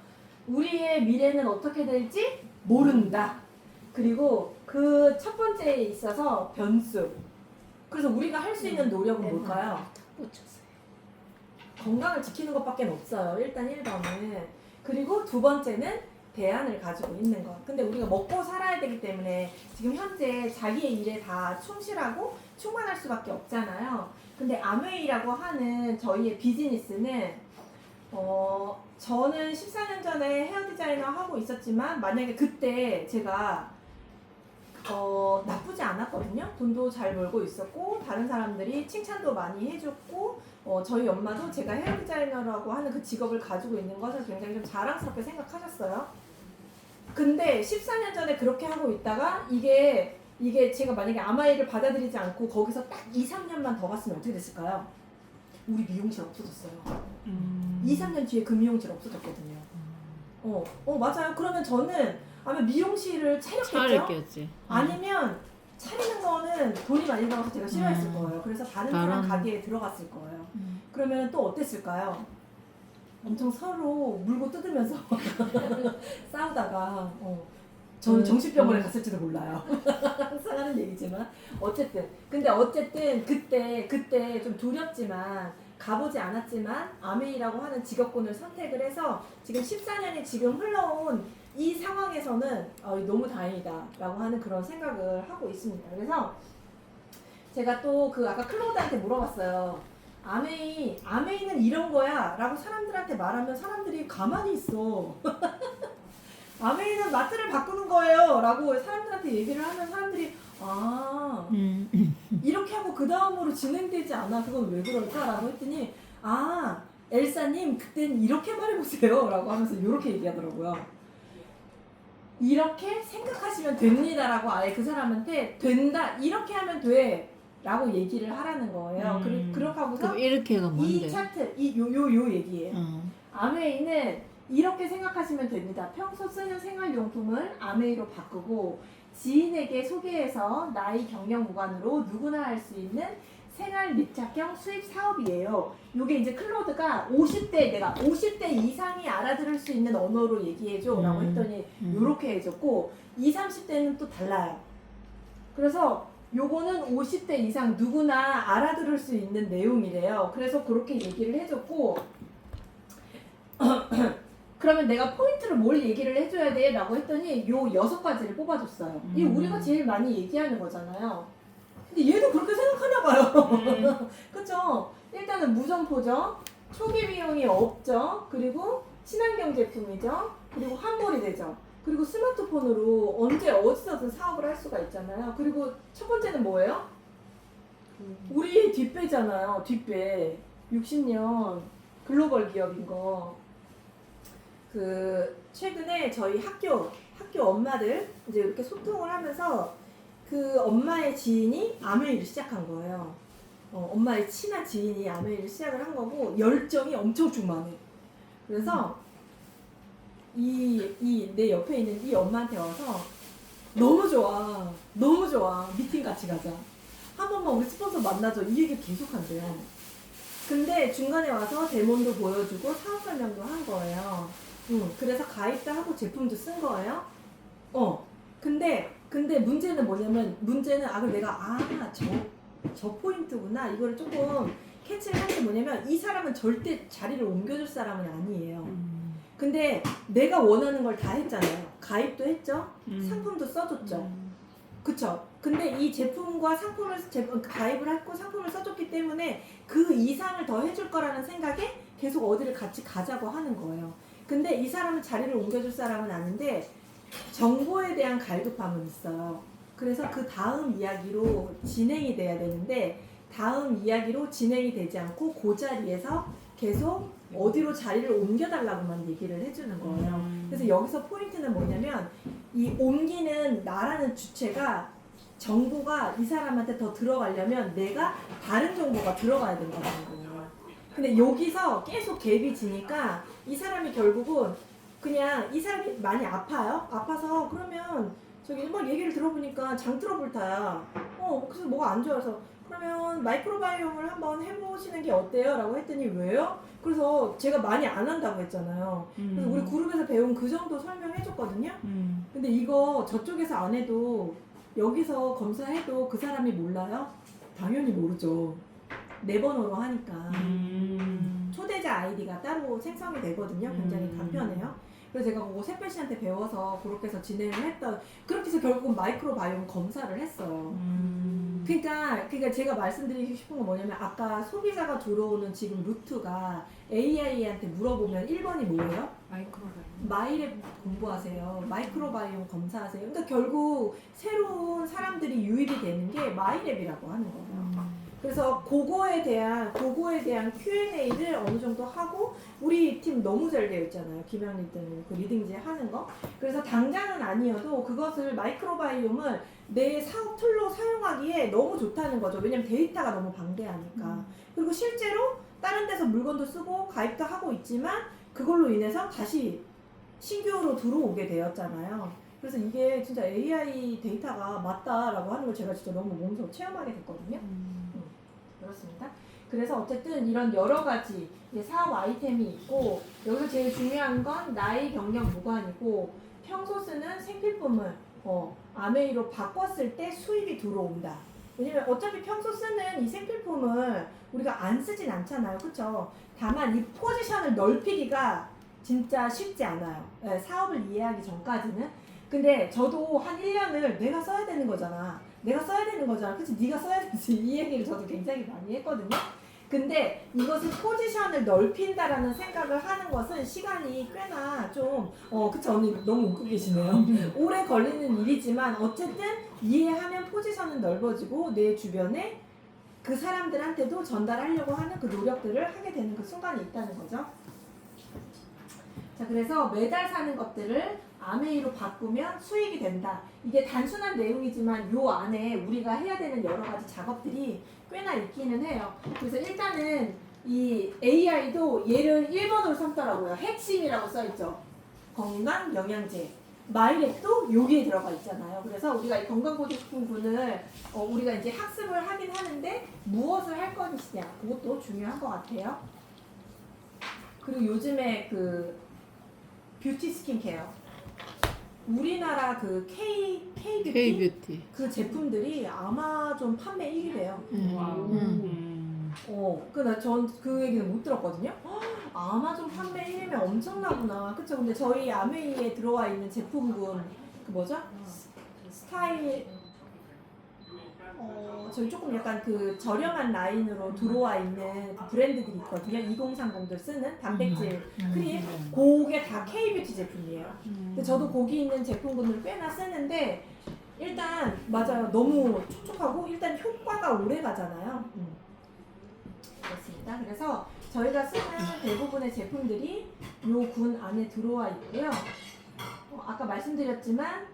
우리의 미래는 어떻게 될지 모른다. 그리고 그 첫 번째에 있어서 변수. 그래서 우리가 할 수 있는 노력은 뭘까요? 꽂혔어요. 건강을 지키는 것밖에 없어요. 일단 1번은. 그리고 두 번째는 대안을 가지고 있는 것. 근데 우리가 먹고 살아야 되기 때문에 지금 현재 자기의 일에 다 충실하고 충만할 수밖에 없잖아요. 근데 아메이라고 하는 저희의 비즈니스는 저는 14년 전에 헤어 디자이너 하고 있었지만 만약에 그때 제가 나쁘지 않았거든요. 돈도 잘 벌고 있었고 다른 사람들이 칭찬도 많이 해줬고 저희 엄마도 제가 헤어 디자이너라고 하는 그 직업을 가지고 있는 것을 굉장히 좀 자랑스럽게 생각하셨어요. 근데 14년 전에 그렇게 하고 있다가 이게 제가 만약에 아마이를 받아들이지 않고 거기서 딱 2, 3년만 더 갔으면 어떻게 됐을까요? 우리 미용실 없어졌어요. 2, 3년 뒤에 그 미용실 없어졌거든요. 맞아요. 그러면 저는 아마 미용실을 차렸겠죠? 차렸겠지. 아니면 차리는 거는 돈이 많이 들어가서 제가 싫어했을 거예요. 그래서 다른 사람 가게에 들어갔을 거예요. 그러면 또 어땠을까요? 엄청 서로 물고 뜯으면서 싸우다가 저는 정신병원에 갔을지도 몰라요. 항상 하는 얘기지만 근데 어쨌든 그때 좀 두렵지만 가보지 않았지만 아메이라고 하는 직업군을 선택을 해서 지금 14년이 지금 흘러온 이 상황에서는 너무 다행이다 라고 하는 그런 생각을 하고 있습니다. 그래서 제가 또 그 아까 클로드한테 물어봤어요. 아메이는 이런 거야 라고 사람들한테 말하면 사람들이 가만히 있어. 아메이는 마트를 바꾸는 거예요 라고 사람들한테 얘기를 하면 사람들이 이렇게 하고 그 다음으로 진행되지 않아. 그건 왜 그럴까? 라고 했더니 엘사님 그땐 이렇게 말해보세요 라고 하면서 이렇게 얘기하더라고요. 이렇게 생각하시면 됩니다 라고 아예 그 사람한테 된다 이렇게 하면 돼 라고 얘기를 하라는 거예요. 그렇게 하고서 그럼 이렇게가 뭔데? 이 차트 요 얘기예요. 어. 아메이는 이렇게 생각하시면 됩니다. 평소 쓰는 생활용품을 아메이로 바꾸고 지인에게 소개해서 나이 경력 무관으로 누구나 할 수 있는 생활 밀착형 수입 사업이에요. 요게 이제 클로드가 50대 이상이 알아들을 수 있는 언어로 얘기해줘 라고 했더니 요렇게 해줬고 20, 30대는 또 달라요. 그래서 요거는 50대 이상 누구나 알아들을 수 있는 내용이래요. 그래서 그렇게 얘기를 해줬고 그러면 내가 포인트를 뭘 얘기를 해줘야 돼? 라고 했더니 요 6가지를 뽑아줬어요. 이게 우리가 제일 많이 얘기하는 거잖아요. 근데 얘도 그렇게 생각하나 봐요. 그쵸? 일단은 무점포죠. 초기 비용이 없죠. 그리고 친환경 제품이죠. 그리고 환불이 되죠. 그리고 스마트폰으로 언제 어디서든 사업을 할 수가 있잖아요. 그리고 첫 번째는 뭐예요? 우리 뒷배잖아요. 뒷배. 60년 글로벌 기업인 거. 최근에 저희 학교 엄마들 이제 이렇게 소통을 하면서 그 엄마의 지인이 아메이를 시작한 거예요. 엄마의 친한 지인이 아메이를 시작을 한 거고 열정이 엄청 충만해. 그래서 내 옆에 있는 이 엄마한테 와서 너무 좋아 미팅 같이 가자, 한 번만 우리 스폰서 만나줘 이 얘기 계속 한대요. 근데 중간에 와서 데몬도 보여주고 사업 설명도 한 거예요. 그래서 가입도 하고 제품도 쓴 거예요. 근데 문제는 뭐냐면 그럼 내가 저 포인트구나 이거를 조금 캐치를 한 게 뭐냐면 이 사람은 절대 자리를 옮겨줄 사람은 아니에요. 근데 내가 원하는 걸 다 했잖아요. 가입도 했죠. 상품도 써줬죠. 그쵸? 근데 이 제품과 가입을 했고 상품을 써줬기 때문에 그 이상을 더 해줄 거라는 생각에 계속 어디를 같이 가자고 하는 거예요. 근데 이 사람은 자리를 옮겨줄 사람은 아닌데 정보에 대한 갈급함은 있어요. 그래서 그 다음 이야기로 진행이 돼야 되는데 다음 이야기로 진행이 되지 않고 그 자리에서 계속 어디로 자리를 옮겨달라고만 얘기를 해주는 거예요. 그래서 여기서 포인트는 뭐냐면 이 옮기는 나라는 주체가 정보가 이 사람한테 더 들어가려면 내가 다른 정보가 들어가야 된다는 거예요. 근데 여기서 계속 갭이 지니까 이 사람이 결국은 그냥 이 사람이 많이 아파요. 아파서 그러면 저기 막 얘기를 들어보니까 장트러블타야. 그래서 뭐가 안 좋아서 그러면 마이크로바이옴을 한번 해보시는 게 어때요? 라고 했더니 왜요? 그래서 제가 많이 안 한다고 했잖아요. 그래서 우리 그룹에서 배운 그 정도 설명해줬거든요. 근데 이거 저쪽에서 안 해도 여기서 검사해도 그 사람이 몰라요? 당연히 모르죠. 네 번호로 하니까. 초대자 아이디가 따로 생성이 되거든요. 굉장히 간편해요. 그래서 제가 그거 새별 씨한테 배워서 그렇게 해서 진행을 했던, 그렇게 해서 결국은 마이크로바이옴 검사를 했어요. 그러니까 제가 말씀드리고 싶은 건 뭐냐면, 아까 소비자가 들어오는 지금 루트가 AI한테 물어보면 1번이 뭐예요? 마이랩 공부하세요. 마이크로바이옴 검사하세요. 그러니까 결국 새로운 사람들이 유입이 되는 게 마이랩이라고 하는 거예요. 그래서 그거에 대한 Q&A를 어느 정도 하고, 우리 팀 너무 잘 되어 있잖아요. 김양리 때는 그 리딩제 하는 거. 그래서 당장은 아니어도 그것을 마이크로바이옴을 내 사업 툴로 사용하기에 너무 좋다는 거죠. 왜냐면 데이터가 너무 방대하니까. 그리고 실제로 다른 데서 물건도 쓰고 가입도 하고 있지만 그걸로 인해서 다시 신규로 들어오게 되었잖아요. 그래서 이게 진짜 AI 데이터가 맞다라고 하는 걸 제가 진짜 너무 몸소 체험하게 됐거든요. 그렇습니다. 그래서 어쨌든 이런 여러 가지 사업 아이템이 있고, 여기서 제일 중요한 건 나이, 경력, 무관이고, 평소 쓰는 생필품을 아메이로 바꿨을 때 수입이 들어온다. 왜냐면 어차피 평소 쓰는 이 생필품을 우리가 안 쓰진 않잖아요. 그쵸? 다만 이 포지션을 넓히기가 진짜 쉽지 않아요. 네, 사업을 이해하기 전까지는. 근데 저도 한 1년을 내가 써야 되는 거잖아. 그치? 네가 써야 되지. 이 얘기를 저도 굉장히 많이 했거든요. 근데 이것을 포지션을 넓힌다라는 생각을 하는 것은 시간이 꽤나 좀, 그쵸? 언니 너무 웃고 계시네요. 오래 걸리는 일이지만 어쨌든 이해하면 포지션은 넓어지고 내 주변에 그 사람들한테도 전달하려고 하는 그 노력들을 하게 되는 그 순간이 있다는 거죠. 자, 그래서 매달 사는 것들을 아메이로 바꾸면 수익이 된다. 이게 단순한 내용이지만 요 안에 우리가 해야 되는 여러 가지 작업들이 꽤나 있기는 해요. 그래서 일단은 이 AI도 얘를 1번으로 삼더라고요. 핵심이라고 써있죠. 건강 영양제. 마이랩도 여기에 들어가 있잖아요. 그래서 우리가 이 건강보조식품군을 우리가 이제 학습을 하긴 하는데 무엇을 할 것이냐, 그것도 중요한 것 같아요. 그리고 요즘에 그 뷰티 스킨케어, 우리나라 그 K뷰티 K뷰티. 그 제품들이 아마존 판매 1위래요. 근데 전 그 얘기는 못 들었거든요. 아마존 판매 1위면 엄청나구나. 그쵸? 근데 저희 아메이에 들어와 있는 제품군, 그 뭐죠? 스타일, 저희 조금 약간 그 저렴한 라인으로 들어와 있는 그 브랜드들이 있거든요. 2030들 쓰는 단백질 크림. 그게 다 K뷰티 제품이에요. 근데 저도 거기 있는 제품군을 꽤나 쓰는데, 일단 맞아요. 너무 촉촉하고 일단 효과가 오래 가잖아요. 그렇습니다. 그래서 저희가 쓰는 대부분의 제품들이 요 군 안에 들어와 있고요. 아까 말씀드렸지만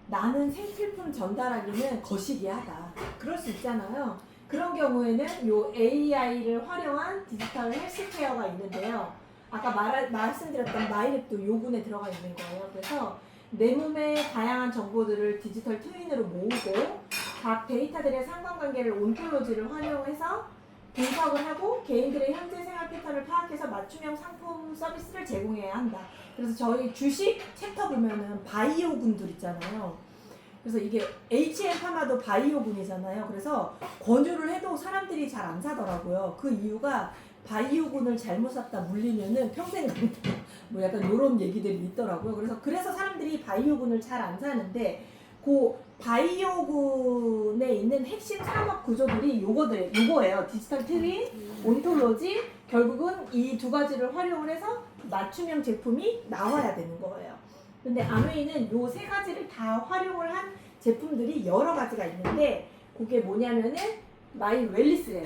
나는 생필품 전달하기는 거시기하다. 그럴 수 있잖아요. 그런 경우에는 요 AI를 활용한 디지털 헬스케어가 있는데요. 아까 말씀드렸던 마이랩도 요 군에 들어가 있는 거예요. 그래서 내 몸의 다양한 정보들을 디지털 트윈으로 모으고 각 데이터들의 상관관계를 온톨로지를 활용해서 분석을 하고 개인들의 현재 생활 패턴을 파악해서 맞춤형 상품 서비스를 제공해야 한다. 그래서 저희 주식 챕터 보면은 바이오군들 있잖아요. 그래서 이게 HM파마도 바이오군이잖아요. 그래서 권유를 해도 사람들이 잘 안 사더라고요. 그 이유가 바이오군을 잘못 샀다 물리면은 평생 간다. 뭐 약간 이런 얘기들이 있더라고요. 그래서 사람들이 바이오군을 잘 안 사는데, 그 바이오군에 있는 핵심 산업 구조들이 요거예요. 디지털 트윈, 온톨로지, 결국은 이 두 가지를 활용을 해서 맞춤형 제품이 나와야 되는 거예요. 근데 아메이는 요 세 가지를 다 활용을 한 제품들이 여러 가지가 있는데, 그게 뭐냐면은 마이 웰리스랩,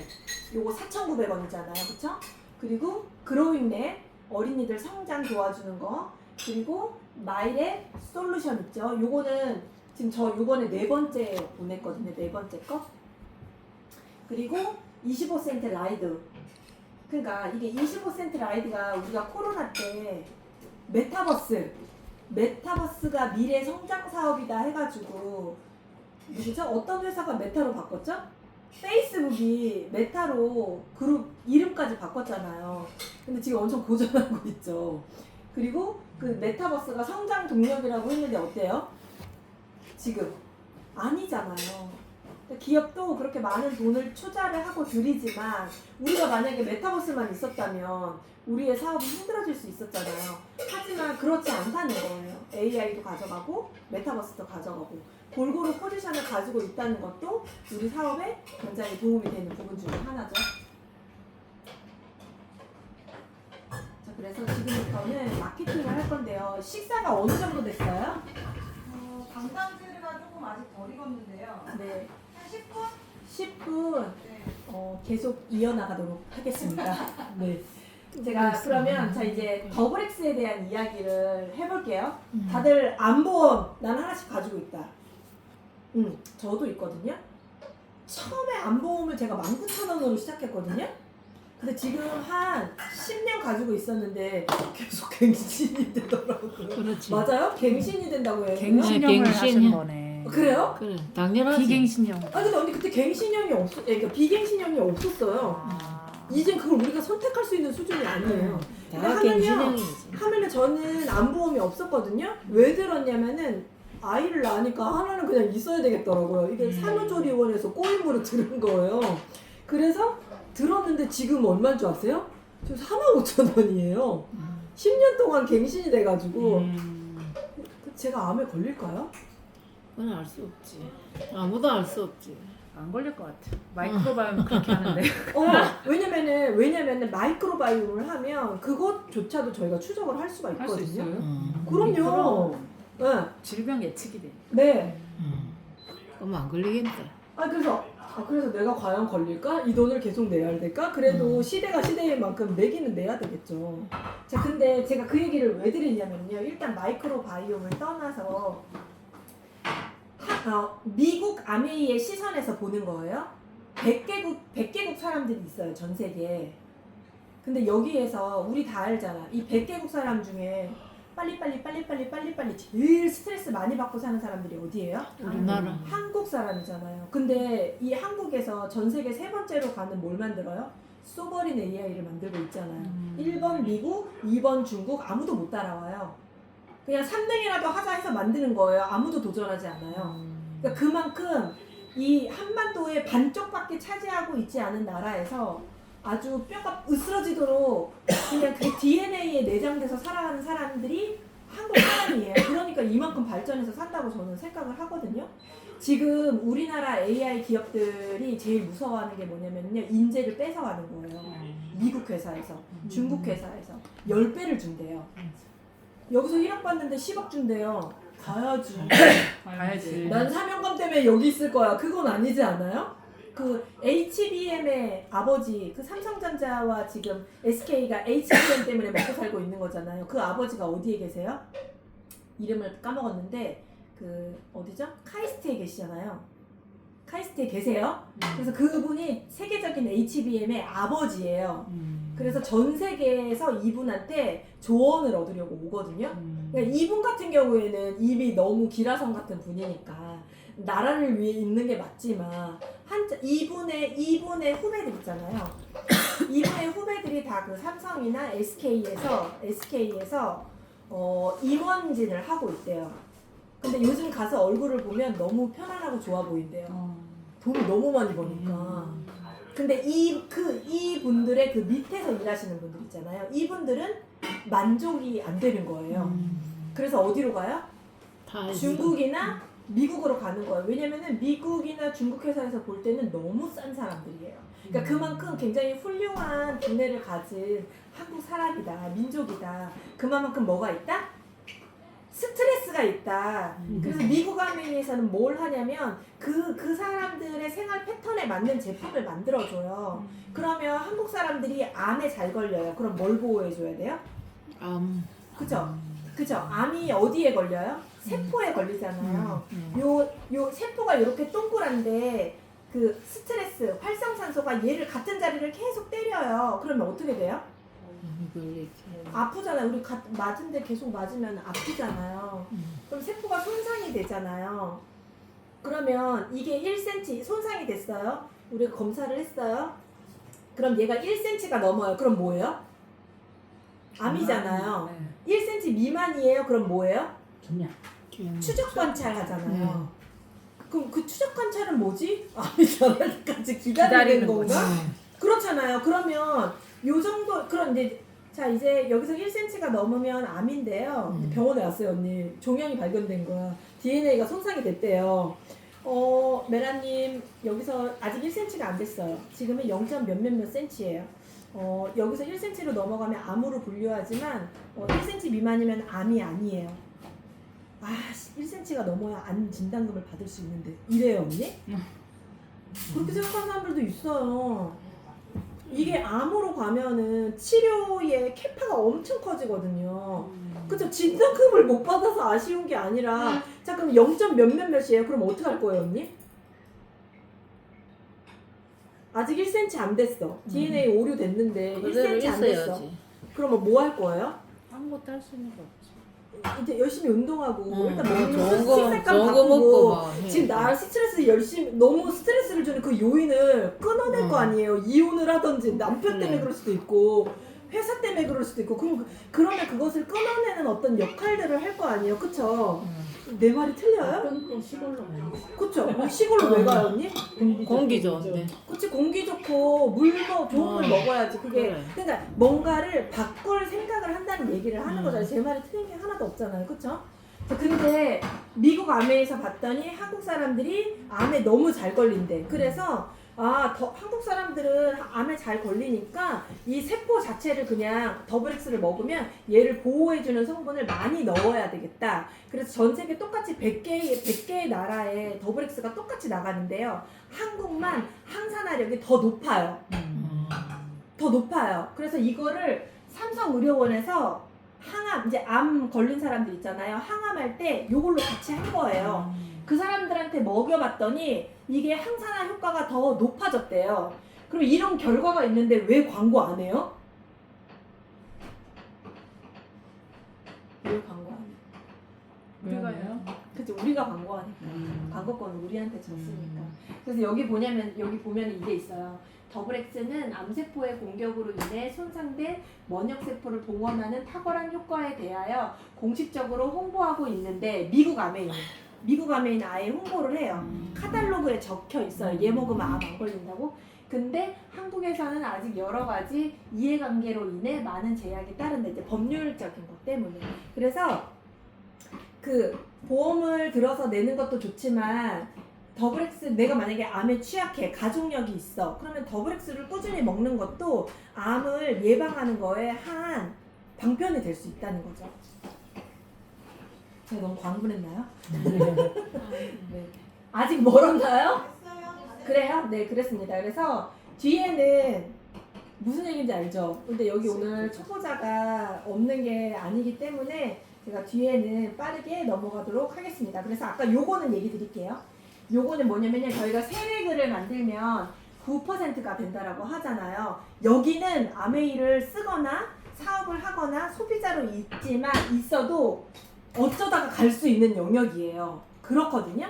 요거 4,900원이잖아요. 그쵸? 그리고 그로잉랩, 어린이들 성장 도와주는 거, 그리고 마이랩 솔루션 있죠. 요거는 지금 저 요번에 4번째 보냈거든요. 4번째 거. 그리고 25센트 라이드. 그러니까 이게 25센트 라이드가 우리가 코로나 때 메타버스가 미래 성장 사업이다 해가지고 누구죠? 어떤 회사가 메타로 바꿨죠? 페이스북이 메타로 그룹 이름까지 바꿨잖아요. 근데 지금 엄청 고전하고 있죠. 그리고 그 메타버스가 성장 동력이라고 했는데 어때요? 지금 아니잖아요. 기업도 그렇게 많은 돈을 투자를 하고 들이지만 우리가 만약에 메타버스만 있었다면 우리의 사업이 힘들어질 수 있었잖아요. 하지만 그렇지 않다는 거예요. AI도 가져가고 메타버스도 가져가고 골고루 포지션을 가지고 있다는 것도 우리 사업에 굉장히 도움이 되는 부분 중에 하나죠. 자, 그래서 지금부터는 마케팅을 할 건데요. 식사가 어느 정도 됐어요? 방방제가 조금 아직 덜 익었는데요. 네, 한 10분? 10분 네. 계속 이어나가도록 하겠습니다. 네. 제가 그러면 자 이제 더블 X에 대한 이야기를 해볼게요. 다들 안보험 난 하나씩 가지고 있다. 저도 있거든요. 처음에 안보험을 제가 19,000원으로 시작했거든요. 근데 지금 한 10년 가지고 있었는데 계속 갱신이 되더라고요. 그렇지. 맞아요? 갱신이 된다고 해요. 갱신형을 갱신이야. 하신 거네. 그래요? 그래, 당연하지. 비갱신형. 아 근데 언니 그때 갱신형이 그러니까 비갱신형이 없었어요. 아. 이젠 그걸 우리가 선택할 수 있는 수준이 아니에요. 다 갱신형이지. 하면은 저는 안보험이 없었거든요. 왜 들었냐면은 아이를 낳으니까 하나는 그냥 있어야 되겠더라고요. 이게 산후조리원에서 꼬임으로 들은 거예요. 그래서 들었는데 지금 얼마인 줄 아세요? 지금 45,000원이에요. 10년 동안 갱신이 돼가지고 제가 암에 걸릴까요? 그건 알 수 없지. 아무도 알 수 없지. 안 걸릴 것 같아. 마이크로바이옴 그렇게 하는데. 왜냐면은 마이크로바이옴을 하면 그것조차도 저희가 추적을 할 수가 할 수 있거든요. 있어요? 그럼요. 네. 질병 예측이 돼. 네. 그럼 안 걸리겠다. 그래서 내가 과연 걸릴까? 이 돈을 계속 내야 될까? 그래도 시대가 시대인 만큼 내기는 내야 되겠죠. 자, 근데 제가 그 얘기를 왜 드리냐면요. 일단 마이크로바이옴을 떠나서 미국 아메이의 시선에서 보는 거예요. 100개국 사람들이 있어요. 전 세계에. 근데 여기에서 우리 다 알잖아. 이 100개국 사람 중에 빨리빨리 제일 스트레스 많이 받고 사는 사람들이 어디예요? 우리나라. 한국 사람이잖아요. 근데 이 한국에서 전 세계 세 번째로 가는 뭘 만들어요? 소버린 AI를 만들고 있잖아요. 1번 미국, 2번 중국 아무도 못 따라와요. 그냥 3등이라도 하자 해서 만드는 거예요. 아무도 도전하지 않아요. 그러니까 그만큼 이 한반도의 반쪽밖에 차지하고 있지 않은 나라에서 아주 뼈가 으스러지도록 그냥 그 DNA에 내장돼서 살아가는 사람들이 한국 사람이에요. 그러니까 이만큼 발전해서 산다고 저는 생각을 하거든요. 지금 우리나라 AI 기업들이 제일 무서워하는 게 뭐냐면요. 인재를 뺏어가는 거예요. 미국 회사에서, 중국 회사에서 10배를 준대요. 여기서 1억 받는데 10억 준대요. 가야지. 가야지. 난 사명감 때문에 여기 있을 거야. 그건 아니지 않아요? 그 HBM의 아버지, 그 삼성전자와 지금 SK가 HBM 때문에 먹고 살고 있는 거잖아요. 그 아버지가 어디에 계세요? 이름을 까먹었는데 그 어디죠? 카이스트에 계시잖아요. 카이스트에 계세요. 그래서 그분이 세계적인 HBM의 아버지예요. 그래서 전 세계에서 이분한테 조언을 얻으려고 오거든요. 그러니까 이분 같은 경우에는 이미 너무 기라성 같은 분이니까 나라를 위해 있는 게 맞지만 이분의 후배들 있잖아요. 이분의 후배들이 다 그 삼성이나 SK에서 임원진을 하고 있대요. 근데 요즘 가서 얼굴을 보면 너무 편안하고 좋아 보인대요. 돈을 너무 많이 버니까. 근데 이분들의 그 밑에서 일하시는 분들 있잖아요. 이분들은 만족이 안 되는 거예요. 그래서 어디로 가요? 중국이나 미국으로 가는 거예요. 왜냐면은 미국이나 중국 회사에서 볼 때는 너무 싼 사람들이에요. 그러니까 그만큼 굉장히 훌륭한 두뇌를 가진 한국 사람이다, 민족이다. 그만큼 뭐가 있다? 스트레스가 있다. 그래서 미국 아메리에서는 뭘 하냐면 그 사람들의 생활 패턴에 맞는 제품을 만들어줘요. 그러면 한국 사람들이 암에 잘 걸려요. 그럼 뭘 보호해줘야 돼요? 그죠? 암이 어디에 걸려요? 세포에 걸리잖아요. 요 세포가 이렇게 동그란데 그 스트레스, 활성산소가 얘를 같은 자리를 계속 때려요. 그러면 어떻게 돼요? 걸리지. 아프잖아요. 우리 맞은데 계속 맞으면 아프잖아요. 그럼 세포가 손상이 되잖아요. 그러면 이게 1cm 손상이 됐어요. 우리가 검사를 했어요. 그럼 얘가 1cm가 넘어요. 그럼 뭐예요? 암이잖아요. 네. 1cm 미만이에요. 그럼 뭐예요? 그냥. 추적 관찰 하잖아요. 그럼 그 추적 관찰은 뭐지? 암이잖아까지 기다리는 건가? 그렇잖아요. 그러면 요 정도 그런 이제 여기서 1cm가 넘으면 암인데요. 병원에 왔어요, 언니. 종양이 발견된 거야. DNA가 손상이 됐대요. 메라님 여기서 아직 1cm가 안 됐어요. 지금은 0. 몇몇몇 cm예요. 여기서 1cm로 넘어가면 암으로 분류하지만 1cm 미만이면 암이 아니에요. 1cm가 넘어야 암 진단금을 받을 수 있는데 이래요, 언니? 그렇게 생각하는 사람들도 있어요. 이게 암으로 가면은 치료의 캐파가 엄청 커지거든요. 그쵸? 진단금을 못 받아서 아쉬운 게 아니라 자 그럼 0. 몇몇몇이에요? 그럼 어떻게 할 거예요, 언니? 아직 1cm 안 됐어. DNA 오류 됐는데 1cm 안 됐어. 그러면 뭐 할 거예요? 아무것도 할 수 있는 거 없지. 이제 열심히 운동하고 일단 먹는 좋은 거 식습관 먹고 바꾸고 막 해. 지금 나 스트레스 열심히 너무 스트레스를 주는 그 요인을 끊어낼 거 아니에요. 이혼을 하든지 남편 때문에 그럴 수도 있고 회사 때문에 그럴 수도 있고 그러면 그것을 끊어내는 어떤 역할들을 할 거 아니에요. 그쵸? 내 말이 틀려요? 끊고 시골로 가야지. 그쵸? 시골로 왜 가요, 언니? 공기 좋은데. 그치, 공기 좋고 물도 좋은 물 먹어야지. 그게 그래. 그러니까 뭔가를 바꿀 생각을 한다는 얘기를 하는 거잖아요. 제 말이 틀린 게 하나도 없잖아요. 그쵸? 근데 미국 암에서 봤더니 한국 사람들이 암에 너무 잘 걸린대. 그래서 한국 사람들은 암에 잘 걸리니까 이 세포 자체를 그냥 더블엑스를 먹으면 얘를 보호해주는 성분을 많이 넣어야 되겠다. 그래서 전 세계 똑같이 100개의 나라에 더블엑스가 똑같이 나가는데요. 한국만 항산화력이 더 높아요. 더 높아요. 그래서 이거를 삼성의료원에서 이제 암 걸린 사람들 있잖아요. 항암할 때 요걸로 같이 한 거예요. 그 사람들한테 먹여봤더니 이게 항산화 효과가 더 높아졌대요. 그럼 이런 결과가 있는데 왜 광고 안 해요? 왜 광고 안 해요? 우리가요? 그치, 우리가 광고하니까. 광고권은 우리한테 줬으니까. 그래서 여기 보면 이게 있어요. 더블엑스는 암세포의 공격으로 인해 손상된 면역세포를 동원하는 탁월한 효과에 대하여 공식적으로 홍보하고 있는데 미국 암에는 아예 홍보를 해요. 카탈로그에 적혀 있어요. 얘 먹으면 암 안 걸린다고. 근데 한국에서는 아직 여러 가지 이해관계로 인해 많은 제약이 따른다. 이제 법률적인 것 때문에. 그래서 그 보험을 들어서 내는 것도 좋지만 더블엑스 내가 만약에 암에 취약해 가족력이 있어 그러면 더블엑스를 꾸준히 먹는 것도 암을 예방하는 거에 한 방편이 될 수 있다는 거죠. 제가 너무 광분했나요? 네. 아직 멀었나요? 그래요? 네, 그랬습니다. 그래서 뒤에는 무슨 얘기인지 알죠? 근데 여기 오늘 초보자가 없는 게 아니기 때문에 제가 뒤에는 빠르게 넘어가도록 하겠습니다. 그래서 아까 요거는 얘기 드릴게요. 요거는 뭐냐면요. 저희가 세획을 만들면 9%가 된다라고 하잖아요. 여기는 아메이를 쓰거나 사업을 하거나 소비자로 있어도 어쩌다가 갈 수 있는 영역이에요. 그렇거든요.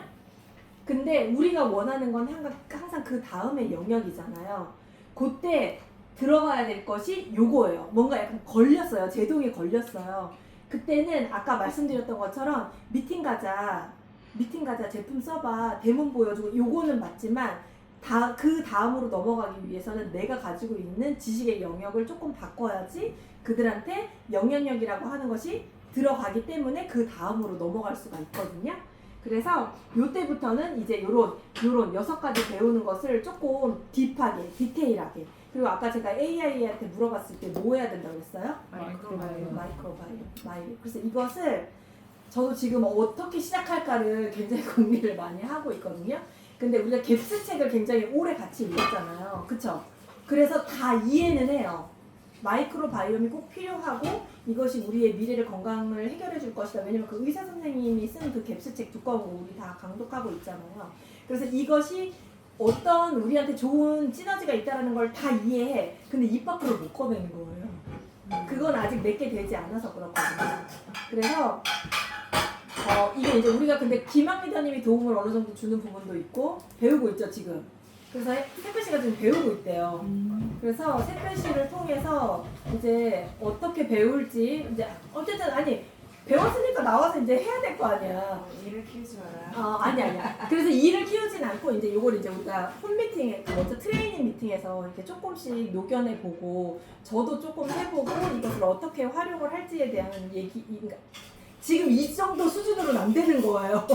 근데 우리가 원하는 건 항상 그 다음의 영역이잖아요. 그때 들어가야 될 것이 요거예요. 뭔가 약간 걸렸어요. 제동이 걸렸어요. 그때는 아까 말씀드렸던 것처럼 미팅 가자 제품 써봐 데몬 보여주고 요거는 맞지만 그 다음으로 넘어가기 위해서는 내가 가지고 있는 지식의 영역을 조금 바꿔야지 그들한테 영향력이라고 하는 것이 들어가기 때문에 그 다음으로 넘어갈 수가 있거든요. 그래서 요때부터는 이제 요런 6가지 배우는 것을 조금 딥하게 디테일하게 그리고 아까 제가 AI한테 물어봤을 때 뭐 해야 된다고 했어요? 마이크로바이옴. 그래서 이것을 저도 지금 어떻게 시작할까를 굉장히 고민을 많이 하고 있거든요. 근데 우리가 갭스 책을 굉장히 오래 같이 읽었잖아요. 그쵸? 그래서 다 이해는 해요. 마이크로바이옴이 꼭 필요하고 이것이 우리의 미래를 건강을 해결해 줄 것이다. 왜냐면 그 의사 선생님이 쓴 그 갭스 책 두꺼운 거 우리 다 강독하고 있잖아요. 그래서 이것이 어떤 우리한테 좋은 시너지가 있다는 걸 다 이해해. 근데 입 밖으로 못 꺼내는 거예요. 그건 아직 내게 되지 않아서 그렇거든요. 그래서 이게 이제 우리가 근데 김학 리더님이 도움을 어느 정도 주는 부분도 있고 배우고 있죠 지금. 그래서 세표 씨가 지금 배우고 있대요. 그래서 세표 씨를 통해서 이제 어떻게 배울지 이제 어쨌든 아니 배웠으니까 나와서 이제 해야 될 거 아니야. 일을 키우지 말아요. 아니야. 그래서 일을 키우진 않고 이제 요걸 이제 우리가 홈 미팅에 먼저 트레이닝 미팅에서 이렇게 조금씩 녹여내 보고 저도 조금 해보고 이것을 어떻게 활용을 할지에 대한 얘기. 지금 이 정도 수준으로는 안 되는 거예요.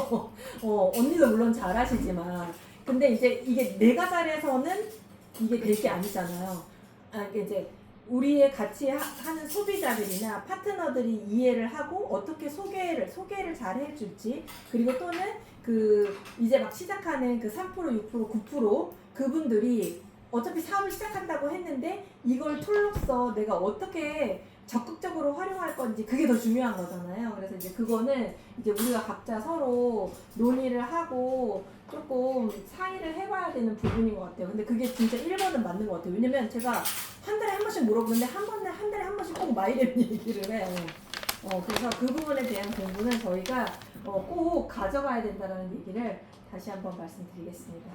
언니도 물론 잘하시지만 근데 이제 이게 내가 잘해서는 이게 될 게 아니잖아요. 이게 이제 우리의 같이 하는 소비자들이나 파트너들이 이해를 하고 어떻게 소개를 잘 해줄지 그리고 또는 그 이제 막 시작하는 그 3%, 6%, 9% 그분들이 어차피 사업을 시작한다고 했는데 이걸 툴로서 내가 어떻게 적극적으로 활용할 건지 그게 더 중요한 거잖아요. 그래서 이제 그거는 이제 우리가 각자 서로 논의를 하고 조금 상의를 해봐야 되는 부분인 것 같아요. 근데 그게 진짜 1번은 맞는 것 같아요. 왜냐면 제가 한 달에 한 번씩 물어보는데 한 달에 한 번씩 꼭 마이랩 얘기를 해요. 그래서 그 부분에 대한 공부는 저희가 꼭 가져가야 된다는 얘기를 다시 한번 말씀드리겠습니다.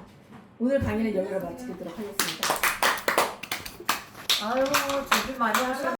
오늘 강의는 여기로 마치도록 하겠습니다. 아유, 준비 많이 하셨